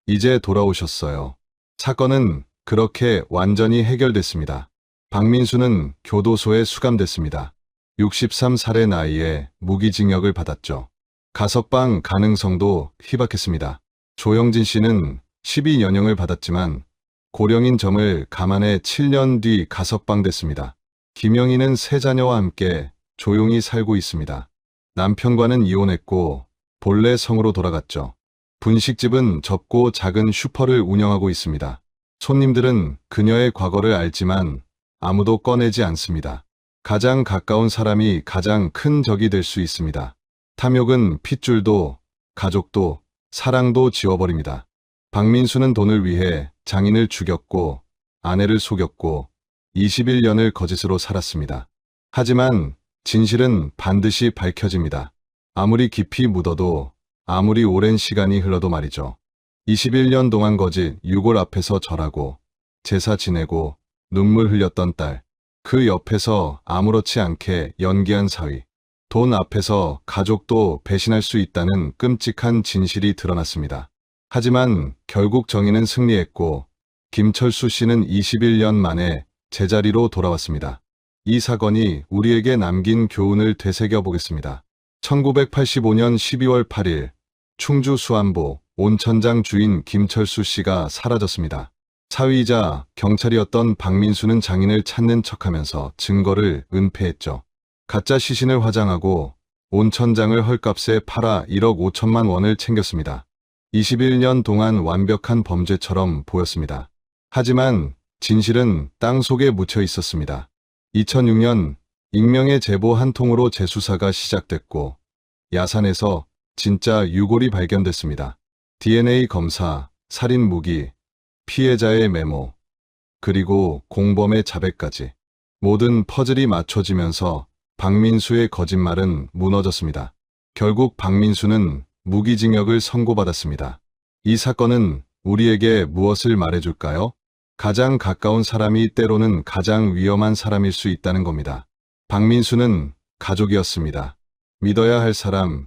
이제 돌아오셨어요. 사건은 그렇게 완전히 해결됐습니다. 박민수는 교도소에 수감됐습니다. 63살의 나이에 무기징역을 받았죠. 가석방 가능성도 희박했습니다. 조형진 씨는 12년형을 받았지만 고령인 점을 감안해 7년 뒤 가석방됐습니다. 김영희는 세 자녀와 함께 조용히 살고 있습니다. 남편과는 이혼했고 본래 성으로 돌아갔죠. 분식집은 접고 작은 슈퍼를 운영하고 있습니다. 손님들은 그녀의 과거를 알지만 아무도 꺼내지 않습니다. 가장 가까운 사람이 가장 큰 적이 될 수 있습니다. 탐욕은 핏줄도 가족도 사랑도 지워버립니다. 박민수는 돈을 위해 장인을 죽였고 아내를 속였고 21년을 거짓으로 살았습니다. 하지만 진실은 반드시 밝혀집니다. 아무리 깊이 묻어도 아무리 오랜 시간이 흘러도 말이죠. 21년 동안 거짓 유골 앞에서 절하고 제사 지내고 눈물 흘렸던 딸. 그 옆에서 아무렇지 않게 연기한 사위. 돈 앞에서 가족도 배신할 수 있다는 끔찍한 진실이 드러났습니다. 하지만 결국 정의는 승리했고 김철수 씨는 21년 만에 제자리로 돌아왔습니다. 이 사건이 우리에게 남긴 교훈을 되새겨 보겠습니다. 1985년 12월 8일 충주 수안보 온천장 주인 김철수 씨가 사라졌습니다. 사위이자 경찰이었던 박민수는 장인을 찾는 척하면서 증거를 은폐했죠. 가짜 시신을 화장하고 온천장을 헐값에 팔아 1억 5천만 원을 챙겼습니다. 21년 동안 완벽한 범죄처럼 보였습니다. 하지만 진실은 땅 속에 묻혀 있었습니다. 2006년 익명의 제보 한 통으로 재수사가 시작됐고 야산에서 진짜 유골이 발견됐습니다. DNA 검사, 살인 무기, 피해자의 메모, 그리고 공범의 자백까지 모든 퍼즐이 맞춰지면서 박민수의 거짓말은 무너졌습니다. 결국 박민수는 무기징역을 선고받았습니다. 이 사건은 우리에게 무엇을 말해줄까요? 가장 가까운 사람이 때로는 가장 위험한 사람일 수 있다는 겁니다. 박민수는 가족이었습니다. 믿어야 할 사람,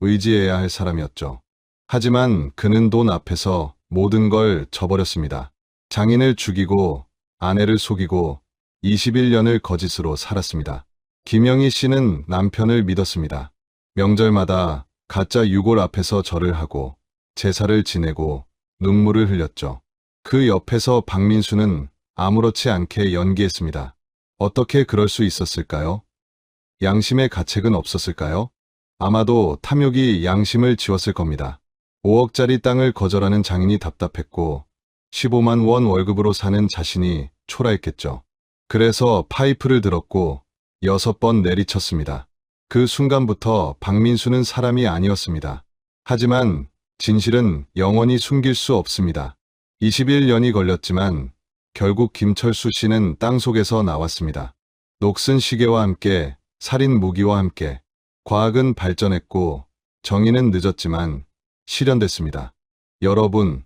의지해야 할 사람이었죠. 하지만 그는 돈 앞에서 모든 걸 저버렸습니다. 장인을 죽이고 아내를 속이고 21년을 거짓으로 살았습니다. 김영희 씨는 남편을 믿었습니다. 명절마다 가짜 유골 앞에서 절을 하고 제사를 지내고 눈물을 흘렸죠. 그 옆에서 박민수는 아무렇지 않게 연기했습니다. 어떻게 그럴 수 있었을까요? 양심의 가책은 없었을까요? 아마도 탐욕이 양심을 지웠을 겁니다. 5억짜리 땅을 거절하는 장인이 답답했고 15만 원 월급으로 사는 자신이 초라했겠죠. 그래서 파이프를 들었고 6번 내리쳤습니다. 그 순간부터 박민수는 사람이 아니었습니다. 하지만 진실은 영원히 숨길 수 없습니다. 21년이 걸렸지만 결국 김철수 씨는 땅속에서 나왔습니다. 녹슨 시계와 함께 살인 무기와 함께 과학은 발전했고 정의는 늦었지만 실현됐습니다. 여러분,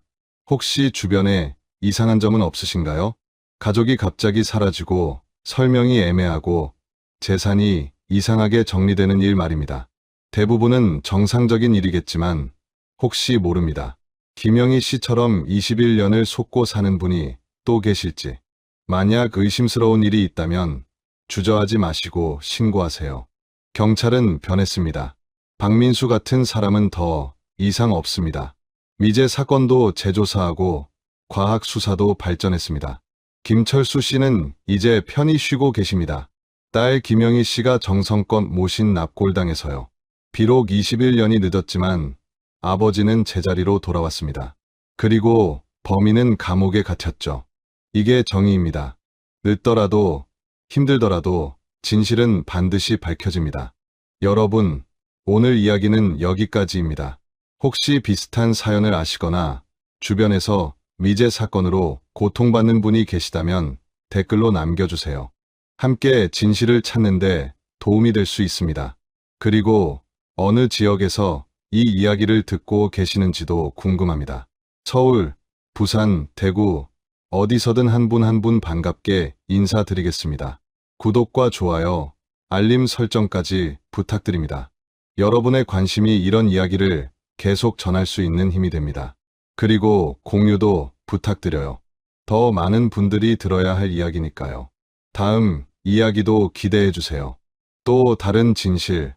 혹시 주변에 이상한 점은 없으신가요? 가족이 갑자기 사라지고 설명이 애매하고 재산이 이상하게 정리되는 일 말입니다. 대부분은 정상적인 일이겠지만 혹시 모릅니다. 김영희 씨처럼 21년을 속고 사는 분이 또 계실지. 만약 의심스러운 일이 있다면 주저하지 마시고 신고하세요. 경찰은 변했습니다. 박민수 같은 사람은 더 이상 없습니다. 미제 사건도 재조사하고 과학 수사도 발전했습니다. 김철수 씨는 이제 편히 쉬고 계십니다. 딸 김영희 씨가 정성껏 모신 납골당에서요. 비록 21년이 늦었지만 아버지는 제자리로 돌아왔습니다. 그리고 범인은 감옥에 갇혔죠. 이게 정의입니다. 늦더라도 힘들더라도 진실은 반드시 밝혀집니다. 여러분, 오늘 이야기는 여기까지입니다. 혹시 비슷한 사연을 아시거나 주변에서 미제 사건으로 고통받는 분이 계시다면 댓글로 남겨주세요. 함께 진실을 찾는데 도움이 될 수 있습니다. 그리고 어느 지역에서 이 이야기를 듣고 계시는지도 궁금합니다. 서울, 부산, 대구, 어디서든 한 분 한 분 반갑게 인사드리겠습니다. 구독과 좋아요, 알림 설정까지 부탁드립니다. 여러분의 관심이 이런 이야기를 계속 전할 수 있는 힘이 됩니다. 그리고 공유도 부탁드려요. 더 많은 분들이 들어야 할 이야기니까요. 다음 이야기도 기대해주세요. 또 다른 진실,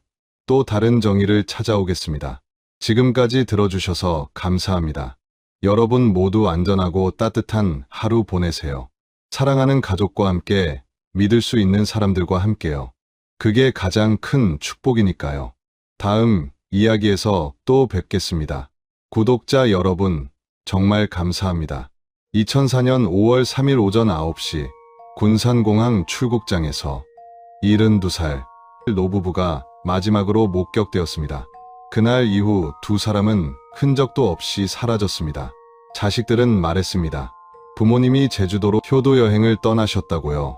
또 다른 정의를 찾아오겠습니다. 지금까지 들어주셔서 감사합니다. 여러분 모두 안전하고 따뜻한 하루 보내세요. 사랑하는 가족과 함께 믿을 수 있는 사람들과 함께요. 그게 가장 큰 축복이니까요. 다음 이야기에서 또 뵙겠습니다. 구독자 여러분, 정말 감사합니다. 2004년 5월 3일 오전 9시 군산공항 출국장에서 72살 노부부가 마지막으로 목격되었습니다. 그날 이후 두 사람은 흔적도 없이 사라졌습니다. 자식들은 말했습니다. 부모님이 제주도로 효도 여행을 떠나셨다고요.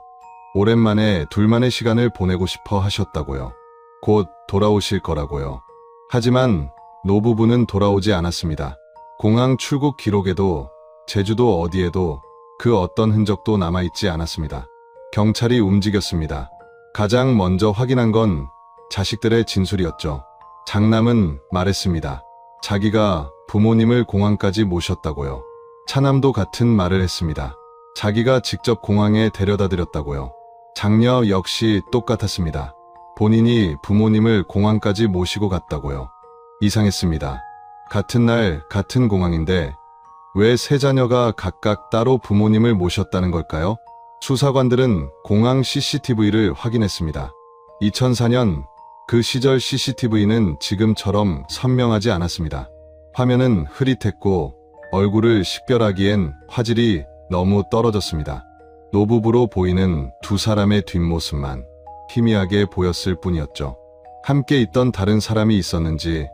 오랜만에 둘만의 시간을 보내고 싶어 하셨다고요. 곧 돌아오실 거라고요. 하지만 노부부는 돌아오지 않았습니다. 공항 출국 기록에도 제주도 어디에도 그 어떤 흔적도 남아있지 않았습니다. 경찰이 움직였습니다. 가장 먼저 확인한 건 자식들의 진술이었죠. 장남은 말했습니다. 자기가 부모님을 공항까지 모셨다고요. 차남도 같은 말을 했습니다. 자기가 직접 공항에 데려다 드렸다고요. 장녀 역시 똑같았습니다. 본인이 부모님을 공항까지 모시고 갔다고요. 이상했습니다. 같은 날 같은 공항인데 왜 세 자녀가 각각 따로 부모님을 모셨다는 걸까요? 수사관들은 공항 CCTV를 확인했습니다. 2004년 그 시절 CCTV는 지금처럼 선명하지 않았습니다. 화면은 흐릿했고 얼굴을 식별하기엔 화질이 너무 떨어졌습니다. 노부부로 보이는 두 사람의 뒷모습만 희미하게 보였을 뿐이었죠. 함께 있던 다른 사람이 있었는지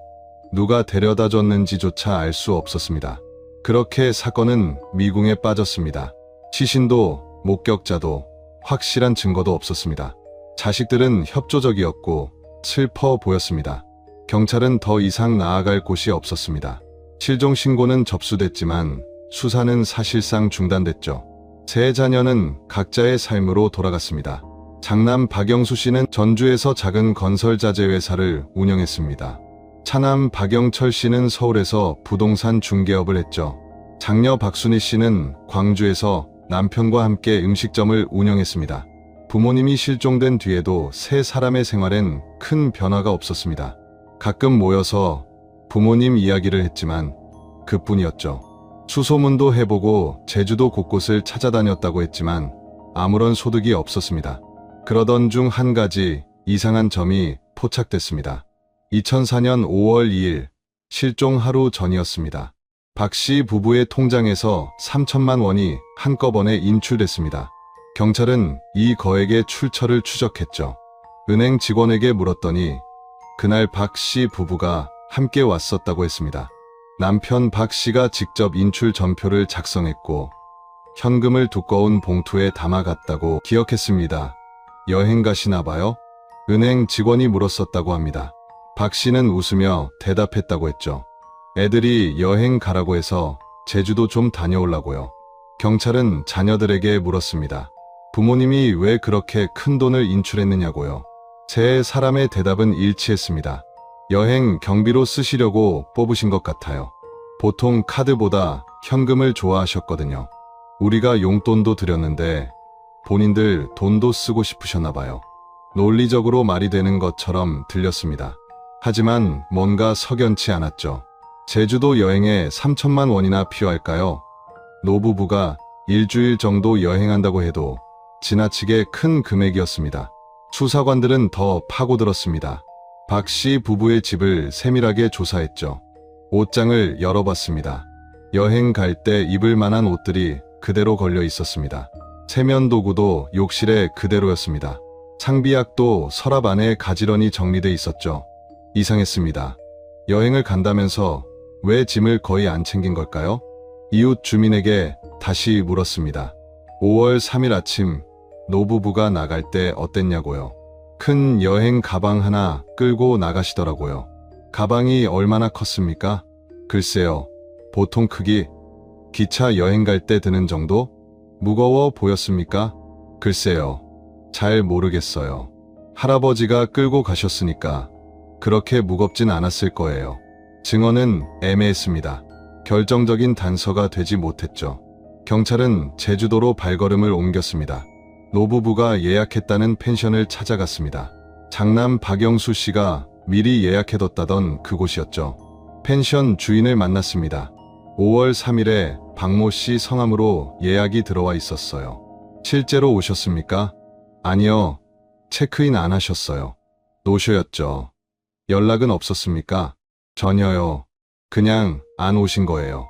누가 데려다 줬는지조차 알 수 없었습니다. 그렇게 사건은 미궁에 빠졌습니다. 시신도 목격자도 확실한 증거도 없었습니다. 자식들은 협조적이었고 슬퍼 보였습니다. 경찰은 더 이상 나아갈 곳이 없었습니다. 실종 신고는 접수됐지만 수사는 사실상 중단됐죠. 세 자녀는 각자의 삶으로 돌아갔습니다. 장남 박영수 씨는 전주에서 작은 건설자재 회사를 운영했습니다. 차남 박영철 씨는 서울에서 부동산 중개업을 했죠. 장녀 박순희 씨는 광주에서 남편과 함께 음식점을 운영했습니다. 부모님이 실종된 뒤에도 세 사람의 생활엔 큰 변화가 없었습니다. 가끔 모여서 부모님 이야기를 했지만 그뿐이었죠. 수소문도 해보고 제주도 곳곳을 찾아다녔다고 했지만 아무런 소득이 없었습니다. 그러던 중 한 가지 이상한 점이 포착됐습니다. 2004년 5월 2일 실종 하루 전이었습니다. 박 씨 부부의 통장에서 3천만 원이 한꺼번에 인출됐습니다. 경찰은 이 거액의 출처를 추적했죠. 은행 직원에게 물었더니 그날 박 씨 부부가 함께 왔었다고 했습니다. 남편 박 씨가 직접 인출 전표를 작성했고 현금을 두꺼운 봉투에 담아갔다고 기억했습니다. 여행 가시나 봐요? 은행 직원이 물었었다고 합니다. 박 씨는 웃으며 대답했다고 했죠. 애들이 여행 가라고 해서 제주도 좀 다녀오려고요. 경찰은 자녀들에게 물었습니다. 부모님이 왜 그렇게 큰 돈을 인출했느냐고요. 세 사람의 대답은 일치했습니다. 여행 경비로 쓰시려고 뽑으신 것 같아요. 보통 카드보다 현금을 좋아하셨거든요. 우리가 용돈도 드렸는데 본인들 돈도 쓰고 싶으셨나 봐요. 논리적으로 말이 되는 것처럼 들렸습니다. 하지만 뭔가 석연치 않았죠. 제주도 여행에 3천만 원이나 필요할까요? 노부부가 일주일 정도 여행한다고 해도 지나치게 큰 금액이었습니다. 수사관들은 더 파고들었습니다. 박 씨 부부의 집을 세밀하게 조사했죠. 옷장을 열어봤습니다. 여행 갈 때 입을 만한 옷들이 그대로 걸려 있었습니다. 세면 도구도 욕실에 그대로였습니다. 상비약도 서랍 안에 가지런히 정리돼 있었죠. 이상했습니다. 여행을 간다면서 왜 짐을 거의 안 챙긴 걸까요? 이웃 주민에게 다시 물었습니다. 5월 3일 아침 노부부가 나갈 때 어땠냐고요. 큰 여행 가방 하나 끌고 나가시더라고요. 가방이 얼마나 컸습니까? 글쎄요. 보통 크기, 기차 여행 갈 때 드는 정도? 무거워 보였습니까? 글쎄요. 잘 모르겠어요. 할아버지가 끌고 가셨으니까 그렇게 무겁진 않았을 거예요. 증언은 애매했습니다. 결정적인 단서가 되지 못했죠. 경찰은 제주도로 발걸음을 옮겼습니다. 노부부가 예약했다는 펜션을 찾아갔습니다. 장남 박영수 씨가 미리 예약해뒀다던 그곳이었죠. 펜션 주인을 만났습니다. 5월 3일에 박모 씨 성함으로 예약이 들어와 있었어요. 실제로 오셨습니까? 아니요. 체크인 안 하셨어요. 노쇼였죠. 연락은 없었습니까? 전혀요. 그냥 안 오신 거예요.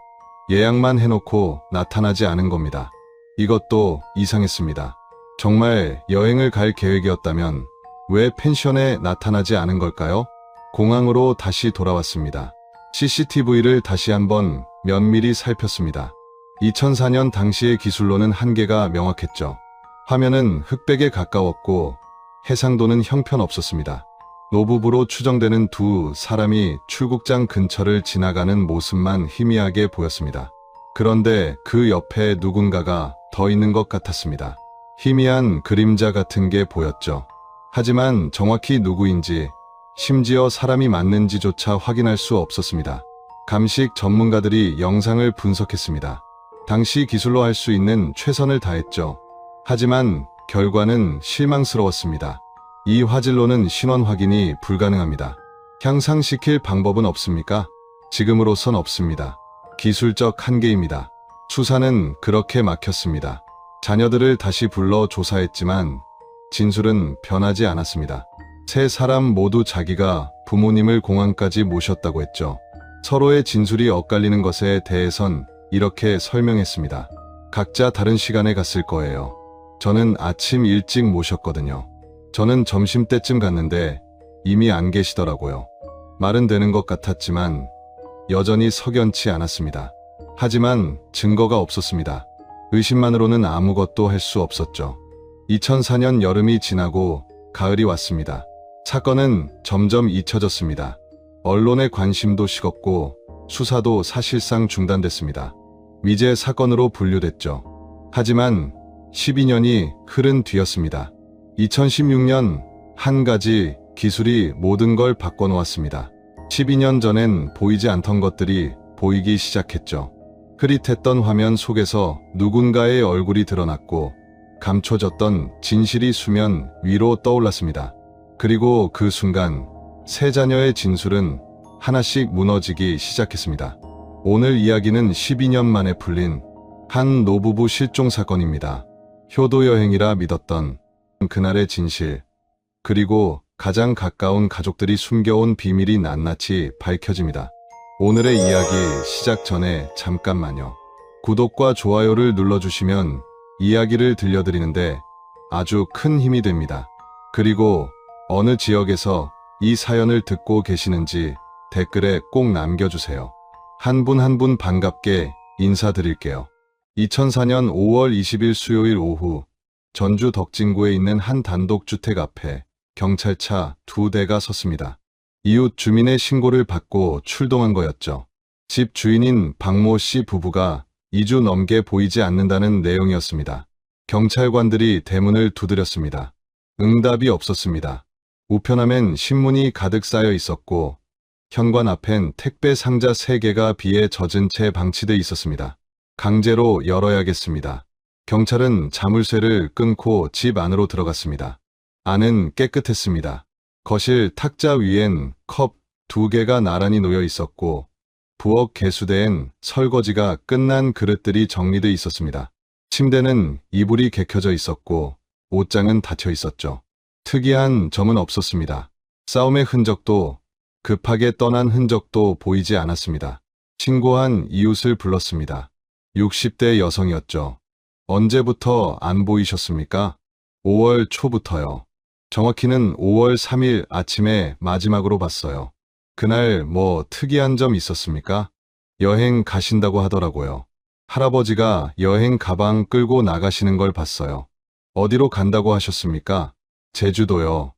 예약만 해놓고 나타나지 않은 겁니다. 이것도 이상했습니다. 정말 여행을 갈 계획이었다면 왜 펜션에 나타나지 않은 걸까요? 공항으로 다시 돌아왔습니다. CCTV를 다시 한번 면밀히 살폈습니다. 2004년 당시의 기술로는 한계가 명확했죠. 화면은 흑백에 가까웠고 해상도는 형편없었습니다. 노부부로 추정되는 두 사람이 출국장 근처를 지나가는 모습만 희미하게 보였습니다. 그런데 그 옆에 누군가가 더 있는 것 같았습니다. 희미한 그림자 같은 게 보였죠. 하지만 정확히 누구인지, 심지어 사람이 맞는지조차 확인할 수 없었습니다. 감식 전문가들이 영상을 분석했습니다. 당시 기술로 할 수 있는 최선을 다했죠. 하지만 결과는 실망스러웠습니다. 이 화질로는 신원 확인이 불가능합니다. 향상시킬 방법은 없습니까? 지금으로선 없습니다. 기술적 한계입니다. 수사는 그렇게 막혔습니다. 자녀들을 다시 불러 조사했지만 진술은 변하지 않았습니다. 세 사람 모두 자기가 부모님을 공항까지 모셨다고 했죠. 서로의 진술이 엇갈리는 것에 대해선 이렇게 설명했습니다. 각자 다른 시간에 갔을 거예요. 저는 아침 일찍 모셨거든요. 저는 점심때쯤 갔는데 이미 안 계시더라고요. 말은 되는 것 같았지만 여전히 석연치 않았습니다. 하지만 증거가 없었습니다. 의심만으로는 아무것도 할 수 없었죠. 2004년 여름이 지나고 가을이 왔습니다. 사건은 점점 잊혀졌습니다. 언론의 관심도 식었고 수사도 사실상 중단됐습니다. 미제 사건으로 분류됐죠. 하지만 12년이 흐른 뒤였습니다. 2016년 한 가지 기술이 모든 걸 바꿔놓았습니다. 12년 전엔 보이지 않던 것들이 보이기 시작했죠. 흐릿했던 화면 속에서 누군가의 얼굴이 드러났고 감춰졌던 진실이 수면 위로 떠올랐습니다. 그리고 그 순간 세 자녀의 진술은 하나씩 무너지기 시작했습니다. 오늘 이야기는 12년 만에 풀린 한 노부부 실종 사건입니다. 효도 여행이라 믿었던 그날의 진실, 그리고 가장 가까운 가족들이 숨겨온 비밀이 낱낱이 밝혀집니다. 오늘의 이야기 시작 전에 잠깐만요. 구독과 좋아요를 눌러주시면 이야기를 들려드리는데 아주 큰 힘이 됩니다. 그리고 어느 지역에서 이 사연을 듣고 계시는지 댓글에 꼭 남겨주세요. 한 분 한 분 반갑게 인사드릴게요. 2004년 5월 20일 수요일 오후 전주 덕진구에 있는 한 단독주택 앞에 경찰차 2대가 섰습니다. 이웃 주민의 신고를 받고 출동한 거였죠. 집 주인인 박모 씨 부부가 2주 넘게 보이지 않는다는 내용이었습니다. 경찰관들이 대문을 두드렸습니다. 응답이 없었습니다. 우편함엔 신문이 가득 쌓여 있었고 현관 앞엔 택배 상자 3개가 비에 젖은 채 방치돼 있었습니다. 강제로 열어야겠습니다. 경찰은 자물쇠를 끊고 집 안으로 들어갔습니다. 안은 깨끗했습니다. 거실 탁자 위엔 컵 2개가 나란히 놓여 있었고 부엌 개수대엔 설거지가 끝난 그릇들이 정리돼 있었습니다. 침대는 이불이 개켜져 있었고 옷장은 닫혀 있었죠. 특이한 점은 없었습니다. 싸움의 흔적도 급하게 떠난 흔적도 보이지 않았습니다. 신고한 이웃을 불렀습니다. 60대 여성이었죠. 언제부터 안 보이셨습니까? 5월 초부터요. 정확히는 5월 3일 아침에 마지막으로 봤어요. 그날 뭐 특이한 점 있었습니까? 여행 가신다고 하더라고요. 할아버지가 여행 가방 끌고 나가시는 걸 봤어요. 어디로 간다고 하셨습니까? 제주도요.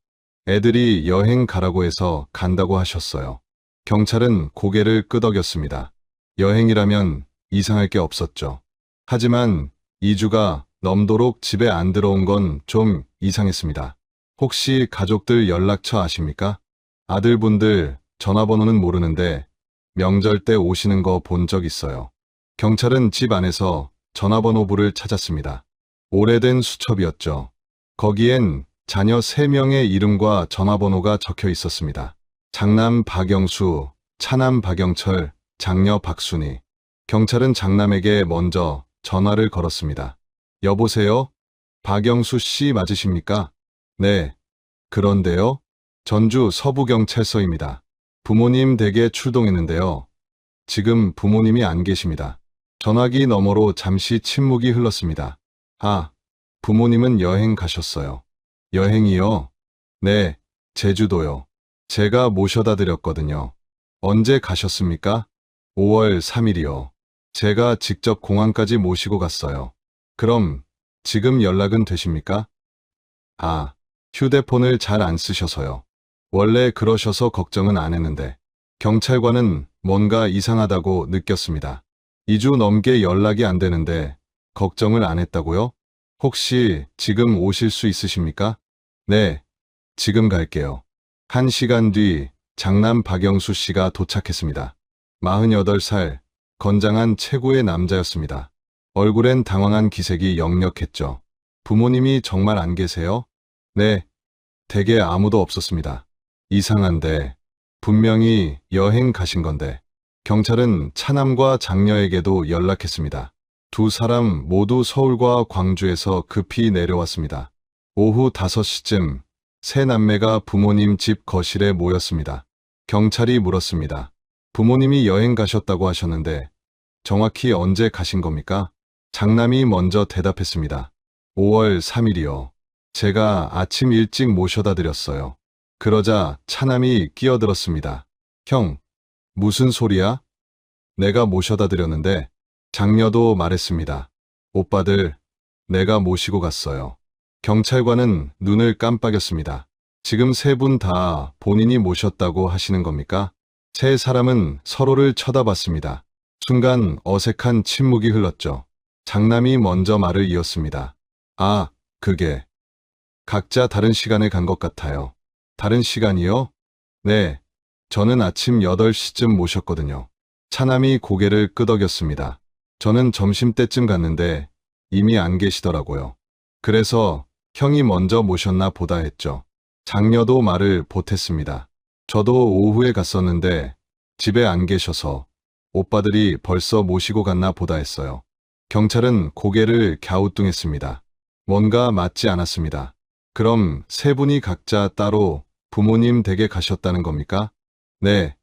애들이 여행 가라고 해서 간다고 하셨어요. 경찰은 고개를 끄덕였습니다. 여행이라면 이상할 게 없었죠. 하지만 2주가 넘도록 집에 안 들어온 건 좀 이상했습니다. 혹시 가족들 연락처 아십니까? 아들분들 전화번호는 모르는데 명절 때 오시는 거 본 적 있어요. 경찰은 집 안에서 전화번호부를 찾았습니다. 오래된 수첩이었죠. 거기엔 자녀 3명의 이름과 전화번호가 적혀 있었습니다. 장남 박영수, 차남 박영철, 장녀 박순희. 경찰은 장남에게 먼저 전화를 걸었습니다. 여보세요? 박영수 씨 맞으십니까? 네. 그런데요? 전주 서부경찰서입니다. 부모님 댁에 출동했는데요. 지금 부모님이 안 계십니다. 전화기 너머로 잠시 침묵이 흘렀습니다. 아, 부모님은 여행 가셨어요. 여행이요? 네, 제주도요. 제가 모셔다 드렸거든요. 언제 가셨습니까? 5월 3일이요. 제가 직접 공항까지 모시고 갔어요. 그럼 지금 연락은 되십니까? 아, 휴대폰을 잘 안 쓰셔서요. 원래 그러셔서 걱정은 안 했는데. 경찰관은 뭔가 이상하다고 느꼈습니다. 2주 넘게 연락이 안 되는데 걱정을 안 했다고요? 혹시 지금 오실 수 있으십니까? 네, 지금 갈게요. 1시간 뒤 장남 박영수 씨가 도착했습니다. 48살, 건장한 체구의 남자였습니다. 얼굴엔 당황한 기색이 역력했죠. 부모님이 정말 안 계세요? 네, 댁에 아무도 없었습니다. 이상한데, 분명히 여행 가신 건데. 경찰은 차남과 장녀에게도 연락했습니다. 두 사람 모두 서울과 광주에서 급히 내려왔습니다. 오후 5시쯤 세 남매가 부모님 집 거실에 모였습니다. 경찰이 물었습니다. 부모님이 여행 가셨다고 하셨는데 정확히 언제 가신 겁니까? 장남이 먼저 대답했습니다. 5월 3일이요. 제가 아침 일찍 모셔다 드렸어요. 그러자 차남이 끼어들었습니다. 형, 무슨 소리야? 내가 모셔다 드렸는데. 장녀도 말했습니다. 오빠들, 내가 모시고 갔어요. 경찰관은 눈을 깜빡였습니다. 지금 세 분 다 본인이 모셨다고 하시는 겁니까? 세 사람은 서로를 쳐다봤습니다. 순간 어색한 침묵이 흘렀죠. 장남이 먼저 말을 이었습니다. 아, 그게. 각자 다른 시간에 간 것 같아요. 다른 시간이요? 네, 저는 아침 8시쯤 모셨거든요. 차남이 고개를 끄덕였습니다. 저는 점심때쯤 갔는데 이미 안 계시더라고요. 그래서 형이 먼저 모셨나 보다 했죠. 장녀도 말을 보탰습니다. 저도 오후에 갔었는데 집에 안 계셔서 오빠들이 벌써 모시고 갔나 보다 했어요. 경찰은 고개를 갸우뚱했습니다. 뭔가 맞지 않았습니다. 그럼 세 분이 각자 따로 부모님 댁에 가셨다는 겁니까? 네,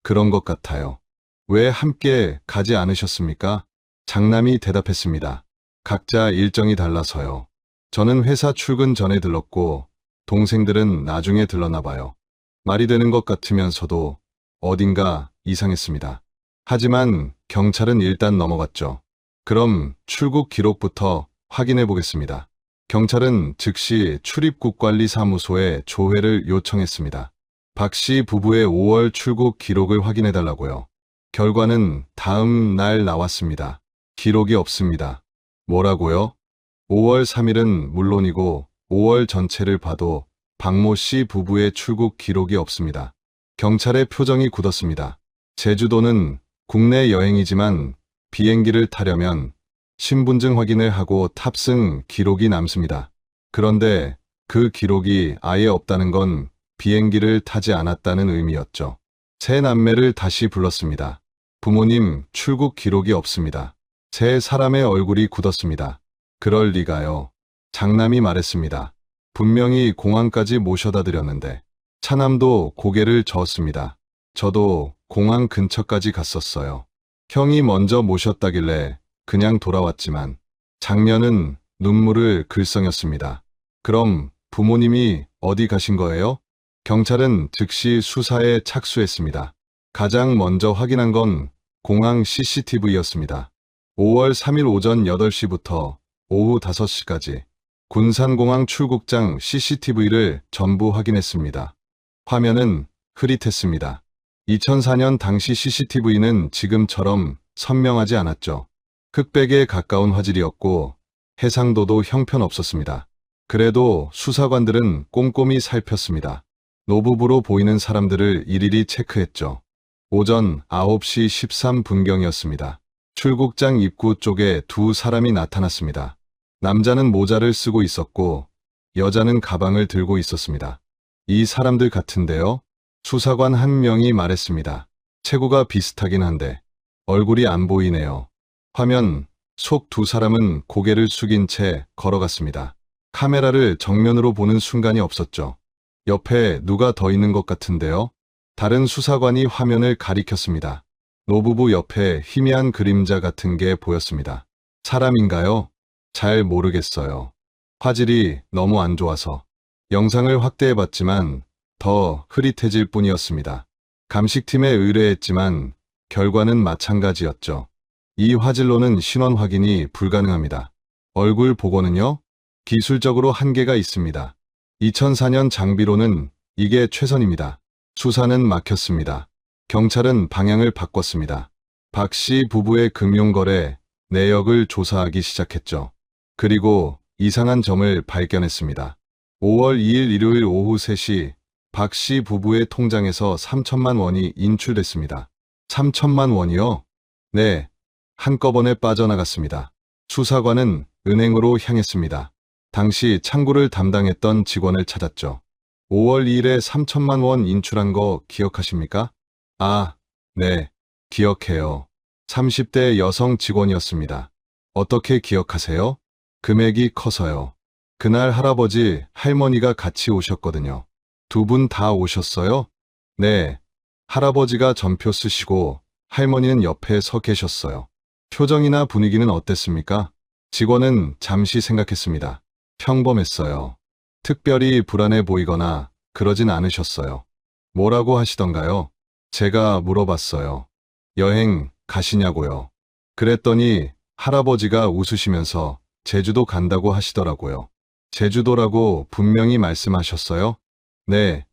그런 것 같아요. 왜 함께 가지 않으셨습니까? 장남이 대답했습니다. 각자 일정이 달라서요. 저는 회사 출근 전에 들렀고 동생들은 나중에 들렀나 봐요. 말이 되는 것 같으면서도 어딘가 이상했습니다. 하지만 경찰은 일단 넘어갔죠. 그럼 출국 기록부터 확인해 보겠습니다. 경찰은 즉시 출입국관리사무소에 조회를 요청했습니다. 박 씨 부부의 5월 출국 기록을 확인해 달라고요. 결과는 다음 날 나왔습니다. 기록이 없습니다. 뭐라고요? 5월 3일은 물론이고 5월 전체를 봐도 박모 씨 부부의 출국 기록이 없습니다. 경찰의 표정이 굳었습니다. 제주도는 국내 여행이지만 비행기를 타려면 신분증 확인을 하고 탑승 기록이 남습니다. 그런데 그 기록이 아예 없다는 건 비행기를 타지 않았다는 의미였죠. 세 남매를 다시 불렀습니다. 부모님 출국 기록이 없습니다. 세 사람의 얼굴이 굳었습니다. 그럴 리가요. 장남이 말했습니다. 분명히 공항까지 모셔다 드렸는데. 차남도 고개를 저었습니다. 저도 공항 근처까지 갔었어요. 형이 먼저 모셨다길래 그냥 돌아왔지만 장녀는 눈물을 글썽였습니다. 그럼 부모님이 어디 가신 거예요? 경찰은 즉시 수사에 착수했습니다. 가장 먼저 확인한 건 공항 CCTV였습니다. 5월 3일 오전 8시부터 오후 5시까지 군산공항 출국장 CCTV를 전부 확인했습니다. 화면은 흐릿했습니다. 2004년 당시 CCTV는 지금처럼 선명하지 않았죠. 흑백에 가까운 화질이었고 해상도도 형편없었습니다. 그래도 수사관들은 꼼꼼히 살폈습니다. 노부부로 보이는 사람들을 일일이 체크했죠. 오전 9시 13분경이었습니다. 출국장 입구 쪽에 두 사람이 나타났습니다. 남자는 모자를 쓰고 있었고 여자는 가방을 들고 있었습니다. 이 사람들 같은데요? 수사관 한 명이 말했습니다. 체구가 비슷하긴 한데 얼굴이 안 보이네요. 화면 속 두 사람은 고개를 숙인 채 걸어갔습니다. 카메라를 정면으로 보는 순간이 없었죠. 옆에 누가 더 있는 것 같은데요? 다른 수사관이 화면을 가리켰습니다. 노부부 옆에 희미한 그림자 같은 게 보였습니다. 사람인가요? 잘 모르겠어요. 화질이 너무 안 좋아서. 영상을 확대해봤지만 더 흐릿해질 뿐이었습니다. 감식팀에 의뢰했지만 결과는 마찬가지였죠. 이 화질로는 신원 확인이 불가능합니다. 얼굴 복원은요? 기술적으로 한계가 있습니다. 2004년 장비로는 이게 최선입니다. 수사는 막혔습니다. 경찰은 방향을 바꿨습니다. 박 씨 부부의 금융거래 내역을 조사하기 시작했죠. 그리고 이상한 점을 발견했습니다. 5월 2일 일요일 오후 3시 박 씨 부부의 통장에서 3천만 원이 인출됐습니다. 3천만 원이요? 네, 한꺼번에 빠져나갔습니다. 수사관은 은행으로 향했습니다. 당시 창구를 담당했던 직원을 찾았죠. 5월 2일에 3천만 원 인출한 거 기억하십니까? 아, 네, 기억해요. 30대 여성 직원이었습니다. 어떻게 기억하세요? 금액이 커서요. 그날 할아버지, 할머니가 같이 오셨거든요. 두 분 다 오셨어요? 네, 할아버지가 전표 쓰시고 할머니는 옆에 서 계셨어요. 표정이나 분위기는 어땠습니까? 직원은 잠시 생각했습니다. 평범했어요. 특별히 불안해 보이거나 그러진 않으셨어요. 뭐라고 하시던가요? 제가 물어봤어요. 여행 가시냐고요. 그랬더니 할아버지가 웃으시면서 제주도 간다고 하시더라고요. 제주도라고 분명히 말씀하셨어요? 네,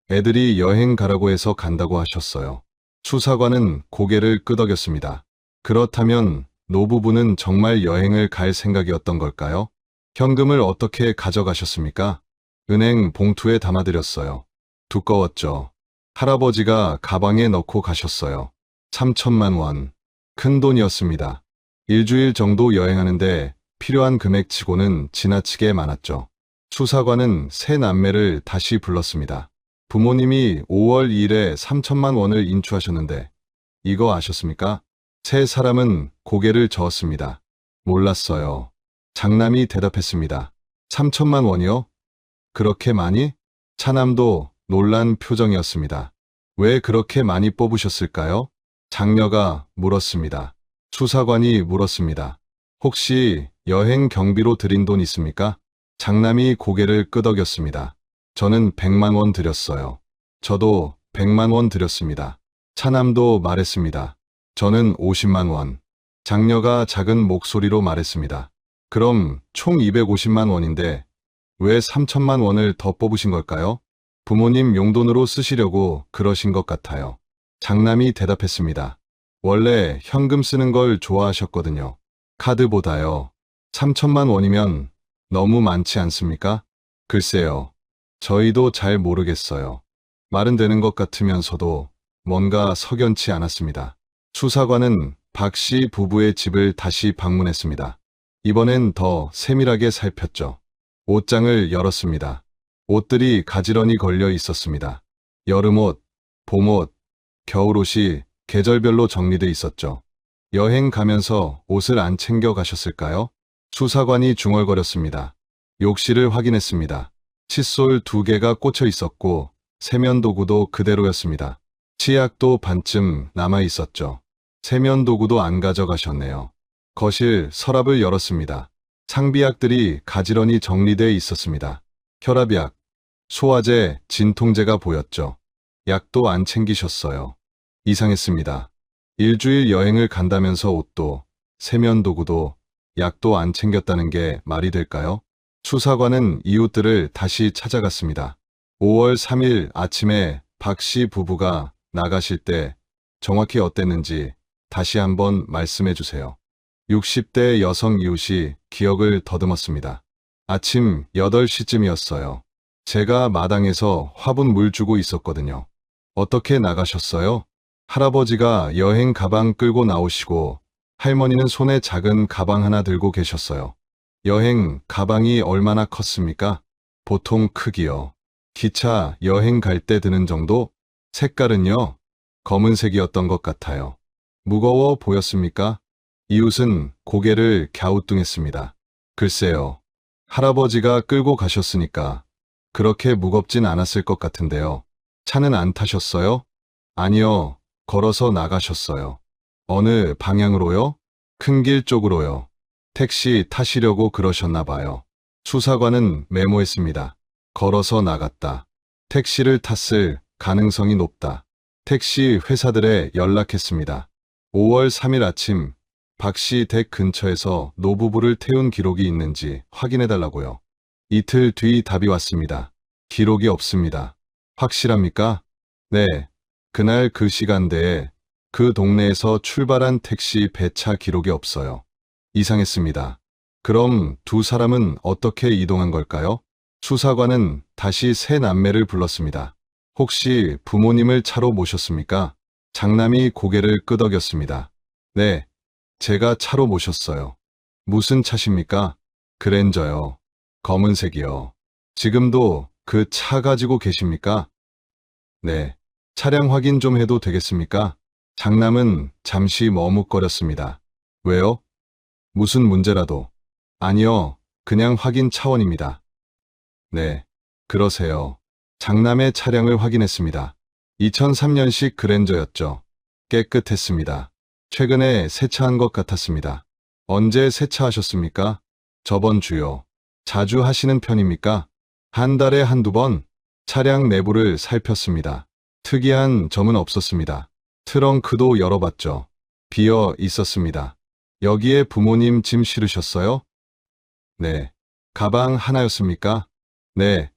애들이 여행 가라고 해서 간다고 하셨어요. 수사관은 고개를 끄덕였습니다. 그렇다면 노부부는 정말 여행을 갈 생각이었던 걸까요? 현금을 어떻게 가져가셨습니까? 은행 봉투에 담아드렸어요. 두꺼웠죠. 할아버지가 가방에 넣고 가셨어요. 3천만 원. 큰 돈이었습니다. 일주일 정도 여행하는데 필요한 금액치고는 지나치게 많았죠. 수사관은 세 남매를 다시 불렀습니다. 부모님이 5월 2일에 3천만 원을 인출하셨는데 이거 아셨습니까? 세 사람은 고개를 저었습니다. 몰랐어요. 장남이 대답했습니다. 3천만 원이요? 그렇게 많이? 차남도 놀란 표정이었습니다. 왜 그렇게 많이 뽑으셨을까요? 장녀가 물었습니다. 수사관이 물었습니다. 혹시 여행 경비로 드린 돈 있습니까? 장남이 고개를 끄덕였습니다. 저는 100만 원 드렸어요. 저도 100만 원 드렸습니다. 차남도 말했습니다. 저는 50만 원. 장녀가 작은 목소리로 말했습니다. 그럼 총 250만 원인데 왜 3천만 원을 더 뽑으신 걸까요? 부모님 용돈으로 쓰시려고 그러신 것 같아요. 장남이 대답했습니다. 원래 현금 쓰는 걸 좋아하셨거든요. 카드보다요. 3천만 원이면 너무 많지 않습니까? 글쎄요. 저희도 잘 모르겠어요. 말은 되는 것 같으면서도 뭔가 석연치 않았습니다. 수사관은 박 씨 부부의 집을 다시 방문했습니다. 이번엔 더 세밀하게 살폈죠. 옷장을 열었습니다. 옷들이 가지런히 걸려 있었습니다. 여름옷, 봄옷, 겨울옷이 계절별로 정리돼 있었죠. 여행 가면서 옷을 안 챙겨 가셨을까요? 수사관이 중얼거렸습니다. 욕실을 확인했습니다. 칫솔 2개가 꽂혀 있었고 세면도구도 그대로였습니다. 치약도 반쯤 남아 있었죠. 세면도구도 안 가져가셨네요. 거실 서랍을 열었습니다. 상비약들이 가지런히 정리되어 있었습니다. 혈압약, 소화제, 진통제가 보였죠. 약도 안 챙기셨어요. 이상했습니다. 일주일 여행을 간다면서 옷도, 세면도구도, 약도 안 챙겼다는 게 말이 될까요? 수사관은 이웃들을 다시 찾아갔습니다. 5월 3일 아침에 박 씨 부부가 나가실 때 정확히 어땠는지 다시 한번 말씀해 주세요. 60대 여성 이웃이 기억을 더듬었습니다. 아침 8시쯤이었어요. 제가 마당에서 화분 물 주고 있었거든요. 어떻게 나가셨어요? 할아버지가 여행 가방 끌고 나오시고 할머니는 손에 작은 가방 하나 들고 계셨어요. 여행 가방이 얼마나 컸습니까? 보통 크기요. 기차 여행 갈 때 드는 정도? 색깔은요? 검은색이었던 것 같아요. 무거워 보였습니까? 이웃은 고개를 갸우뚱했습니다. 글쎄요. 할아버지가 끌고 가셨으니까 그렇게 무겁진 않았을 것 같은데요. 차는 안 타셨어요? 아니요. 걸어서 나가셨어요. 어느 방향으로요? 큰 길 쪽으로요. 택시 타시려고 그러셨나 봐요. 수사관은 메모했습니다. 걸어서 나갔다. 택시를 탔을 가능성이 높다. 택시 회사들에 연락했습니다. 5월 3일 아침 박 씨 댁 근처에서 노부부를 태운 기록이 있는지 확인해달라고요. 이틀 뒤 답이 왔습니다. 기록이 없습니다. 확실합니까? 네. 그날 그 시간대에 그 동네에서 출발한 택시 배차 기록이 없어요. 이상했습니다. 그럼 두 사람은 어떻게 이동한 걸까요? 수사관은 다시 세 남매를 불렀습니다. 혹시 부모님을 차로 모셨습니까? 장남이 고개를 끄덕였습니다. 네, 제가 차로 모셨어요. 무슨 차십니까? 그랜저요. 검은색이요. 지금도 그 차 가지고 계십니까? 네. 차량 확인 좀 해도 되겠습니까? 장남은 잠시 머뭇거렸습니다. 왜요? 무슨 문제라도. 아니요, 그냥 확인 차원입니다. 네. 그러세요. 장남의 차량을 확인했습니다. 2003년식 그랜저였죠. 깨끗했습니다. 최근에 세차한 것 같았습니다. 언제 세차하셨습니까? 저번 주요. 자주 하시는 편입니까? 한 달에 한두 번? 차량 내부를 살폈습니다. 특이한 점은 없었습니다. 트렁크도 열어봤죠. 비어 있었습니다. 여기에 부모님 짐 실으셨어요? 네. 가방 하나였습니까? 네.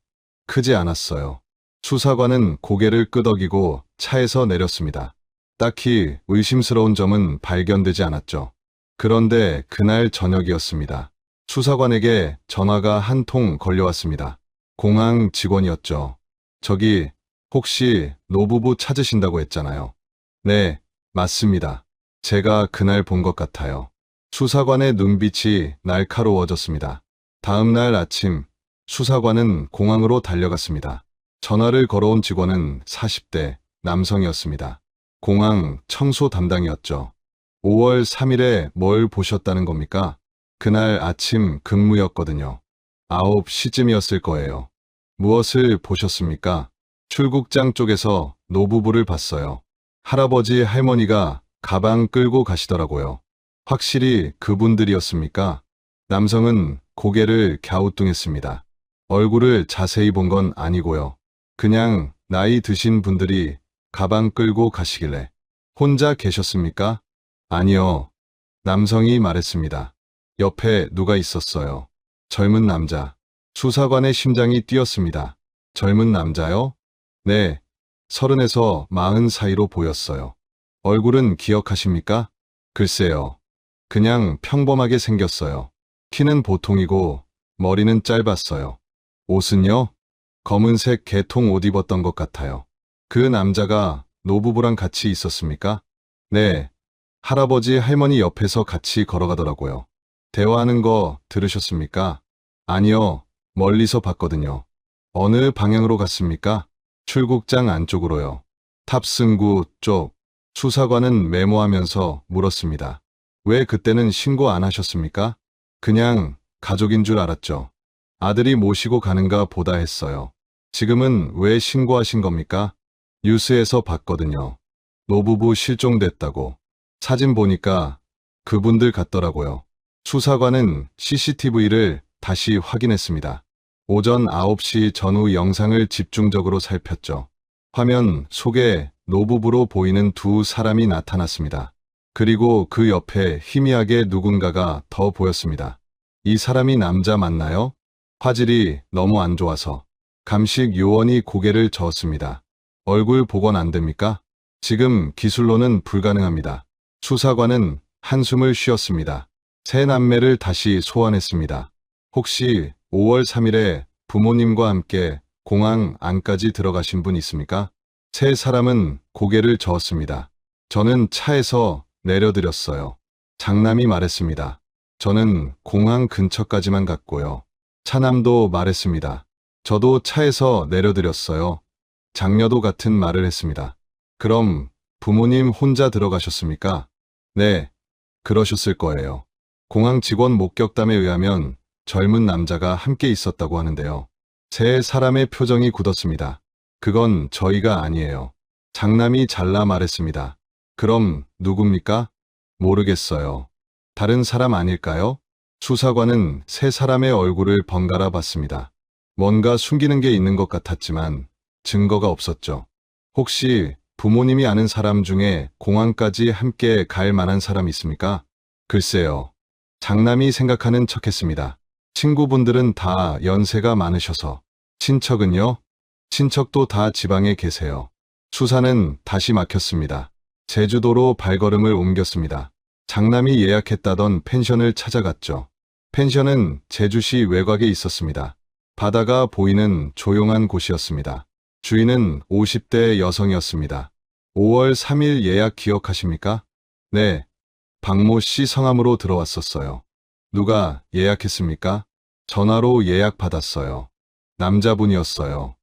크지 않았어요. 수사관은 고개를 끄덕이고 차에서 내렸습니다. 딱히 의심스러운 점은 발견되지 않았죠. 그런데 그날 저녁이었습니다. 수사관에게 전화가 한 통 걸려왔습니다. 공항 직원이었죠. 저기, 혹시 노부부 찾으신다고 했잖아요. 네, 맞습니다. 제가 그날 본 것 같아요. 수사관의 눈빛이 날카로워졌습니다. 다음 날 아침, 수사관은 공항으로 달려갔습니다. 전화를 걸어온 직원은 40대 남성이었습니다. 공항 청소 담당이었죠. 5월 3일에 뭘 보셨다는 겁니까? 그날 아침 근무였거든요. 9시쯤이었을 거예요. 무엇을 보셨습니까? 출국장 쪽에서 노부부를 봤어요. 할아버지 할머니가 가방 끌고 가시더라고요. 확실히 그분들이었습니까? 남성은 고개를 갸우뚱했습니다. 얼굴을 자세히 본 건 아니고요. 그냥 나이 드신 분들이 가방 끌고 가시길래. 혼자 계셨습니까? 아니요. 남성이 말했습니다. 옆에 누가 있었어요. 젊은 남자. 수사관의 심장이 뛰었습니다. 젊은 남자요? 네. 30에서 40 사이로 보였어요. 얼굴은 기억하십니까? 글쎄요. 그냥 평범하게 생겼어요. 키는 보통이고 머리는 짧았어요. 옷은요? 검은색 개통 옷 입었던 것 같아요. 그 남자가 노부부랑 같이 있었습니까? 네. 할아버지 할머니 옆에서 같이 걸어가더라고요. 대화하는 거 들으셨습니까? 아니요. 멀리서 봤거든요. 어느 방향으로 갔습니까? 출국장 안쪽으로요. 탑승구 쪽. 수사관은 메모하면서 물었습니다. 왜 그때는 신고 안 하셨습니까? 그냥 가족인 줄 알았죠. 아들이 모시고 가는가 보다 했어요. 지금은 왜 신고하신 겁니까? 뉴스에서 봤거든요. 노부부 실종됐다고. 사진 보니까 그분들 같더라고요. 수사관은 CCTV를 다시 확인했습니다. 오전 9시 전후 영상을 집중적으로 살폈죠. 화면 속에 노부부로 보이는 두 사람이 나타났습니다. 그리고 그 옆에 희미하게 누군가가 더 보였습니다. 이 사람이 남자 맞나요? 화질이 너무 안 좋아서 감식 요원이 고개를 저었습니다. 얼굴 복원 안 됩니까? 지금 기술로는 불가능합니다. 수사관은 한숨을 쉬었습니다. 세 남매를 다시 소환했습니다. 혹시 5월 3일에 부모님과 함께 공항 안까지 들어가신 분 있습니까? 세 사람은 고개를 저었습니다. 저는 차에서 내려드렸어요. 장남이 말했습니다. 저는 공항 근처까지만 갔고요. 차남도 말했습니다. 저도 차에서 내려드렸어요. 장녀도 같은 말을 했습니다. 그럼 부모님 혼자 들어가셨습니까? 네, 그러셨을 거예요. 공항 직원 목격담에 의하면 젊은 남자가 함께 있었다고 하는데요. 세 사람의 표정이 굳었습니다. 그건 저희가 아니에요. 장남이 잘라 말했습니다. 그럼 누굽니까? 모르겠어요. 다른 사람 아닐까요? 수사관은 세 사람의 얼굴을 번갈아 봤습니다. 뭔가 숨기는 게 있는 것 같았지만 증거가 없었죠. 혹시 부모님이 아는 사람 중에 공항까지 함께 갈 만한 사람 있습니까? 글쎄요. 장남이 생각하는 척했습니다. 친구분들은 다 연세가 많으셔서. 친척은요? 친척도 다 지방에 계세요. 수사는 다시 막혔습니다. 제주도로 발걸음을 옮겼습니다. 장남이 예약했다던 펜션을 찾아갔죠. 펜션은 제주시 외곽에 있었습니다. 바다가 보이는 조용한 곳이었습니다. 주인은 50대 여성이었습니다. 5월 3일 예약 기억하십니까? 네, 박모 씨 성함으로 들어왔었어요. 누가 예약했습니까? 전화로 예약 받았어요. 남자분이었어요.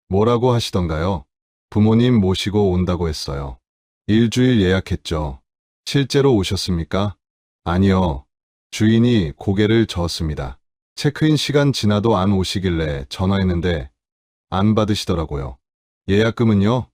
뭐라고 하시던가요? 부모님 모시고 온다고 했어요. 일주일 예약했죠. 실제로 오셨습니까? 아니요. 주인이 고개를 저었습니다. 체크인 시간 지나도 안 오시길래 전화했는데 안 받으시더라고요. 예약금은요?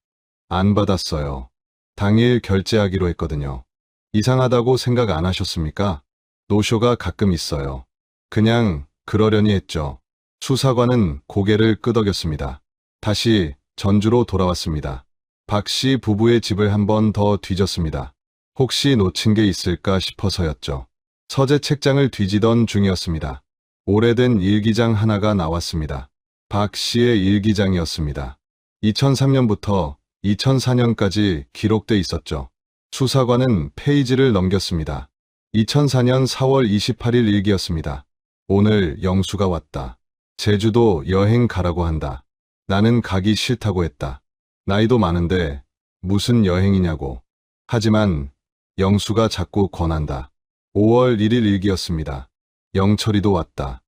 안 받았어요. 당일 결제하기로 했거든요. 이상하다고 생각 안 하셨습니까? 노쇼가 가끔 있어요. 그냥 그러려니 했죠. 수사관은 고개를 끄덕였습니다. 다시 전주로 돌아왔습니다. 박 씨 부부의 집을 한 번 더 뒤졌습니다. 혹시 놓친 게 있을까 싶어서였죠. 서재 책장을 뒤지던 중이었습니다. 오래된 일기장 하나가 나왔습니다. 박 씨의 일기장이었습니다. 2003년부터 2004년까지 기록돼 있었죠. 수사관은 페이지를 넘겼습니다. 2004년 4월 28일 일기였습니다. 오늘 영수가 왔다. 제주도 여행 가라고 한다. 나는 가기 싫다고 했다. 나이도 많은데 무슨 여행이냐고. 하지만 영수가 자꾸 권한다. 5월 1일 일기였습니다. 영철이도 왔다.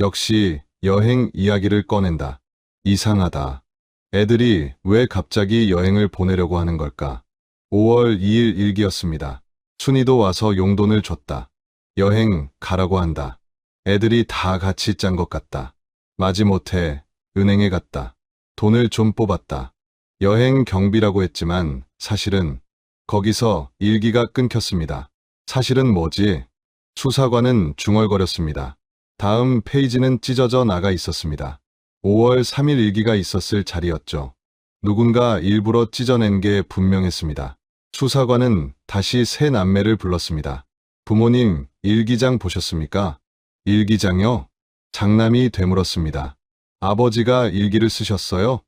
역시 여행 이야기를 꺼낸다. 이상하다. 애들이 왜 갑자기 여행을 보내려고 하는 걸까? 5월 2일 일기였습니다. 순이도 와서 용돈을 줬다. 여행 가라고 한다. 애들이 다 같이 짠 것 같다. 마지못해 은행에 갔다. 돈을 좀 뽑았다. 여행 경비라고 했지만 사실은 거기서 일기가 끊겼습니다. 사실은 뭐지? 수사관은 중얼거렸습니다. 다음 페이지는 찢어져 나가 있었습니다. 5월 3일 일기가 있었을 자리였죠. 누군가 일부러 찢어낸 게 분명했습니다. 수사관은 다시 세 남매를 불렀습니다. 부모님, 일기장 보셨습니까? 일기장요? 장남이 되물었습니다. 아버지가 일기를 쓰셨어요?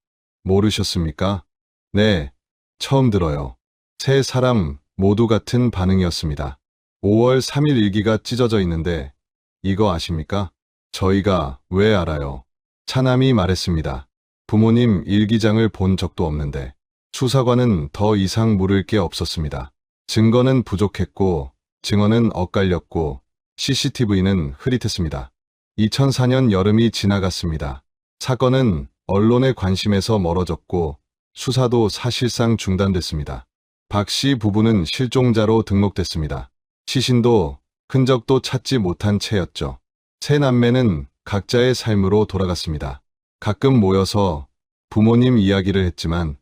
모르셨습니까? 네, 처음 들어요. 세 사람 모두 같은 반응이었습니다. 5월 3일 일기가 찢어져 있는데 이거 아십니까? 저희가 왜 알아요? 차남이 말했습니다. 부모님 일기장을 본 적도 없는데. 수사관은 더 이상 물을 게 없었습니다. 증거는 부족했고 증언은 엇갈렸고 CCTV는 흐릿했습니다. 2004년 여름이 지나갔습니다. 사건은 언론의 관심에서 멀어졌고 수사도 사실상 중단됐습니다. 박 씨 부부는 실종자로 등록됐습니다. 시신도 흔적도 찾지 못한 채였죠. 세 남매는 각자의 삶으로 돌아갔습니다. 가끔 모여서 부모님 이야기를 했지만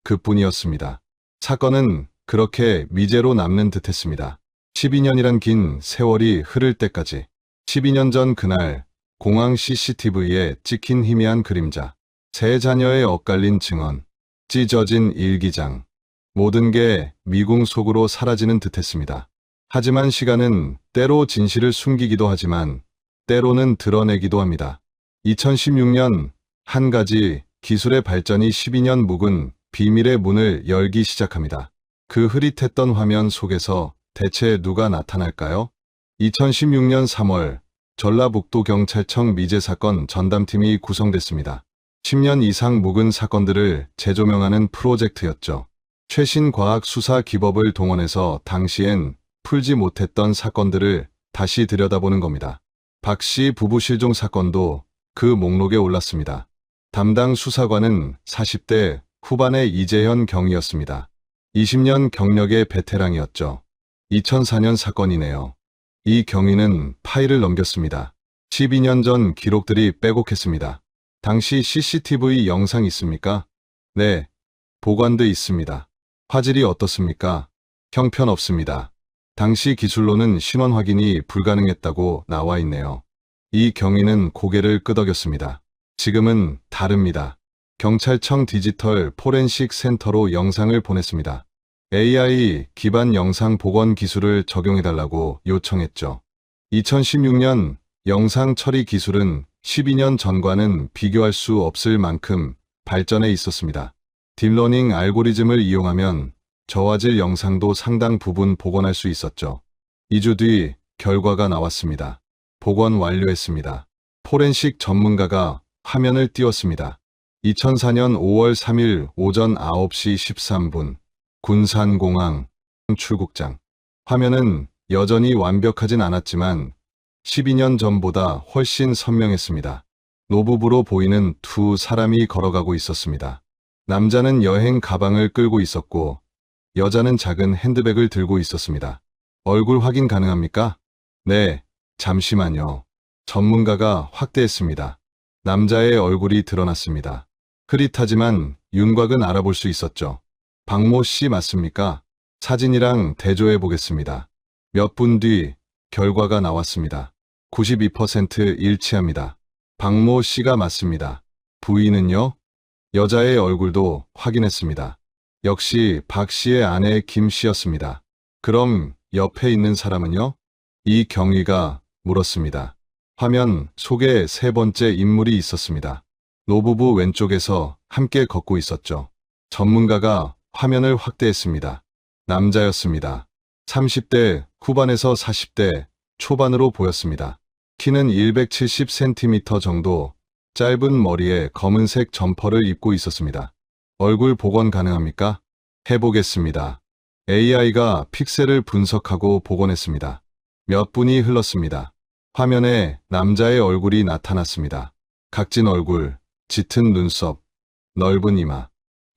그뿐이었습니다. 사건은 그렇게 미제로 남는 듯했습니다. 12년이란 긴 세월이 흐를 때까지. 12년 전 그날 공항 CCTV에 찍힌 희미한 그림자, 세 자녀의 엇갈린 증언, 찢어진 일기장, 모든 게 미궁 속으로 사라지는 듯했습니다. 하지만 시간은 때로 진실을 숨기기도 하지만 때로는 드러내기도 합니다. 2016년 한 가지 기술의 발전이 12년 묵은 비밀의 문을 열기 시작합니다. 그 흐릿했던 화면 속에서 대체 누가 나타날까요? 2016년 3월 전라북도경찰청 미제 사건 전담팀이 구성됐습니다. 10년 이상 묵은 사건들을 재조명하는 프로젝트였죠. 최신 과학 수사 기법을 동원해서 당시엔 풀지 못했던 사건들을 다시 들여다보는 겁니다. 박 씨 부부 실종 사건도 그 목록에 올랐습니다. 담당 수사관은 40대 후반의 이재현 경위였습니다. 20년 경력의 베테랑이었죠. 2004년 사건이네요. 이 경위는 파일을 넘겼습니다. 12년 전 기록들이 빼곡했습니다. 당시 CCTV 영상 있습니까? 네, 보관돼 있습니다. 화질이 어떻습니까? 형편없습니다. 당시 기술로는 신원 확인이 불가능했다고 나와 있네요. 이 경위는 고개를 끄덕였습니다. 지금은 다릅니다. 경찰청 디지털 포렌식 센터로 영상을 보냈습니다. AI 기반 영상 복원 기술을 적용해달라고 요청했죠. 2016년 영상 처리 기술은 12년 전과는 비교할 수 없을 만큼 발전해 있었습니다. 딥러닝 알고리즘을 이용하면 저화질 영상도 상당 부분 복원할 수 있었죠. 2주 뒤 결과가 나왔습니다. 복원 완료했습니다. 포렌식 전문가가 화면을 띄웠습니다. 2004년 5월 3일 오전 9시 13분 군산공항 출국장. 화면은 여전히 완벽하진 않았지만 12년 전보다 훨씬 선명했습니다. 노부부로 보이는 두 사람이 걸어가고 있었습니다. 남자는 여행 가방을 끌고 있었고 여자는 작은 핸드백을 들고 있었습니다. 얼굴 확인 가능합니까? 네, 잠시만요. 전문가가 확대했습니다. 남자의 얼굴이 드러났습니다. 흐릿하지만 윤곽은 알아볼 수 있었죠. 박모 씨 맞습니까? 사진이랑 대조해 보겠습니다. 몇 분 뒤 결과가 나왔습니다. 92% 일치합니다. 박모 씨가 맞습니다. 부인은요? 여자의 얼굴도 확인했습니다. 역시 박 씨의 아내 김 씨였습니다. 그럼 옆에 있는 사람은요? 이경희가 물었습니다. 화면 속에 세 번째 인물이 있었습니다. 노부부 왼쪽에서 함께 걷고 있었죠. 전문가가 화면을 확대했습니다. 남자였습니다. 30대 후반에서 40대 초반으로 보였습니다. 키는 170cm 정도, 짧은 머리에 검은색 점퍼를 입고 있었습니다. 얼굴 복원 가능합니까? 해보겠습니다. AI가 픽셀을 분석하고 복원했습니다. 몇 분이 흘렀습니다. 화면에 남자의 얼굴이 나타났습니다. 각진 얼굴, 짙은 눈썹, 넓은 이마.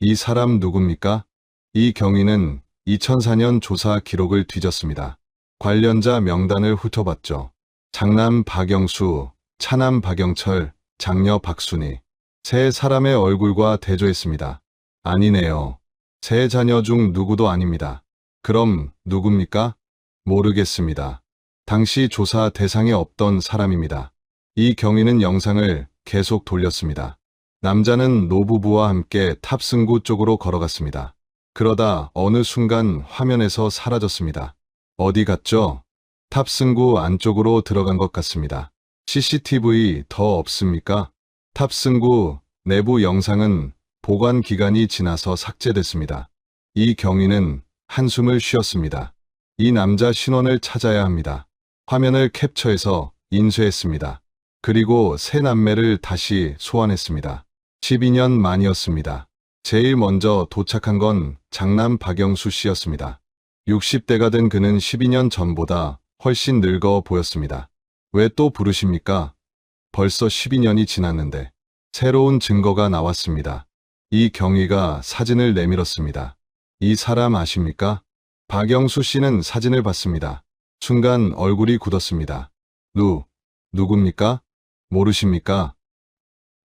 이 사람 누굽니까? 이경희는 2004년 조사 기록을 뒤졌습니다. 관련자 명단을 훑어봤죠. 장남 박영수, 차남 박영철, 장녀 박순희. 세 사람의 얼굴과 대조했습니다. 아니네요. 세 자녀 중 누구도 아닙니다. 그럼 누굽니까? 모르겠습니다. 당시 조사 대상에 없던 사람입니다. 이경희는 영상을 계속 돌렸습니다. 남자는 노부부와 함께 탑승구 쪽으로 걸어갔습니다. 그러다 어느 순간 화면에서 사라졌습니다. 어디 갔죠? 탑승구 안쪽으로 들어간 것 같습니다. CCTV 더 없습니까? 탑승구 내부 영상은 보관 기간이 지나서 삭제됐습니다. 이경희는 한숨을 쉬었습니다. 이 남자 신원을 찾아야 합니다. 화면을 캡처해서 인쇄했습니다. 그리고 세 남매를 다시 소환했습니다. 12년 만이었습니다. 제일 먼저 도착한 건 장남 박영수 씨였습니다. 60대가 된 그는 12년 전보다 훨씬 늙어 보였습니다. 왜 또 부르십니까? 벌써 12년이 지났는데. 새로운 증거가 나왔습니다. 이경희가 사진을 내밀었습니다. 이 사람 아십니까? 박영수 씨는 사진을 봤습니다. 순간 얼굴이 굳었습니다. 누굽니까? 모르십니까?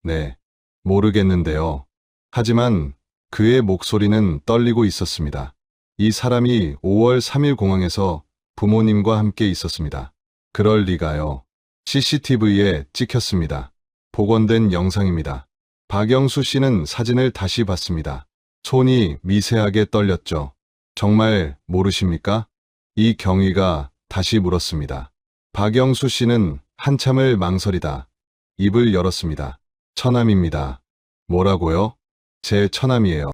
네, 모르겠는데요. 하지만 그의 목소리는 떨리고 있었습니다. 이 사람이 5월 3일 공항에서 부모님과 함께 있었습니다. 그럴 리가요. CCTV에 찍혔습니다. 복원된 영상입니다. 박영수 씨는 사진을 다시 봤습니다. 손이 미세하게 떨렸죠. 정말 모르십니까? 이경희가 다시 물었습니다. 박영수 씨는 한참을 망설이다 입을 열었습니다. 처남입니다. 뭐라고요? 제 처남이에요.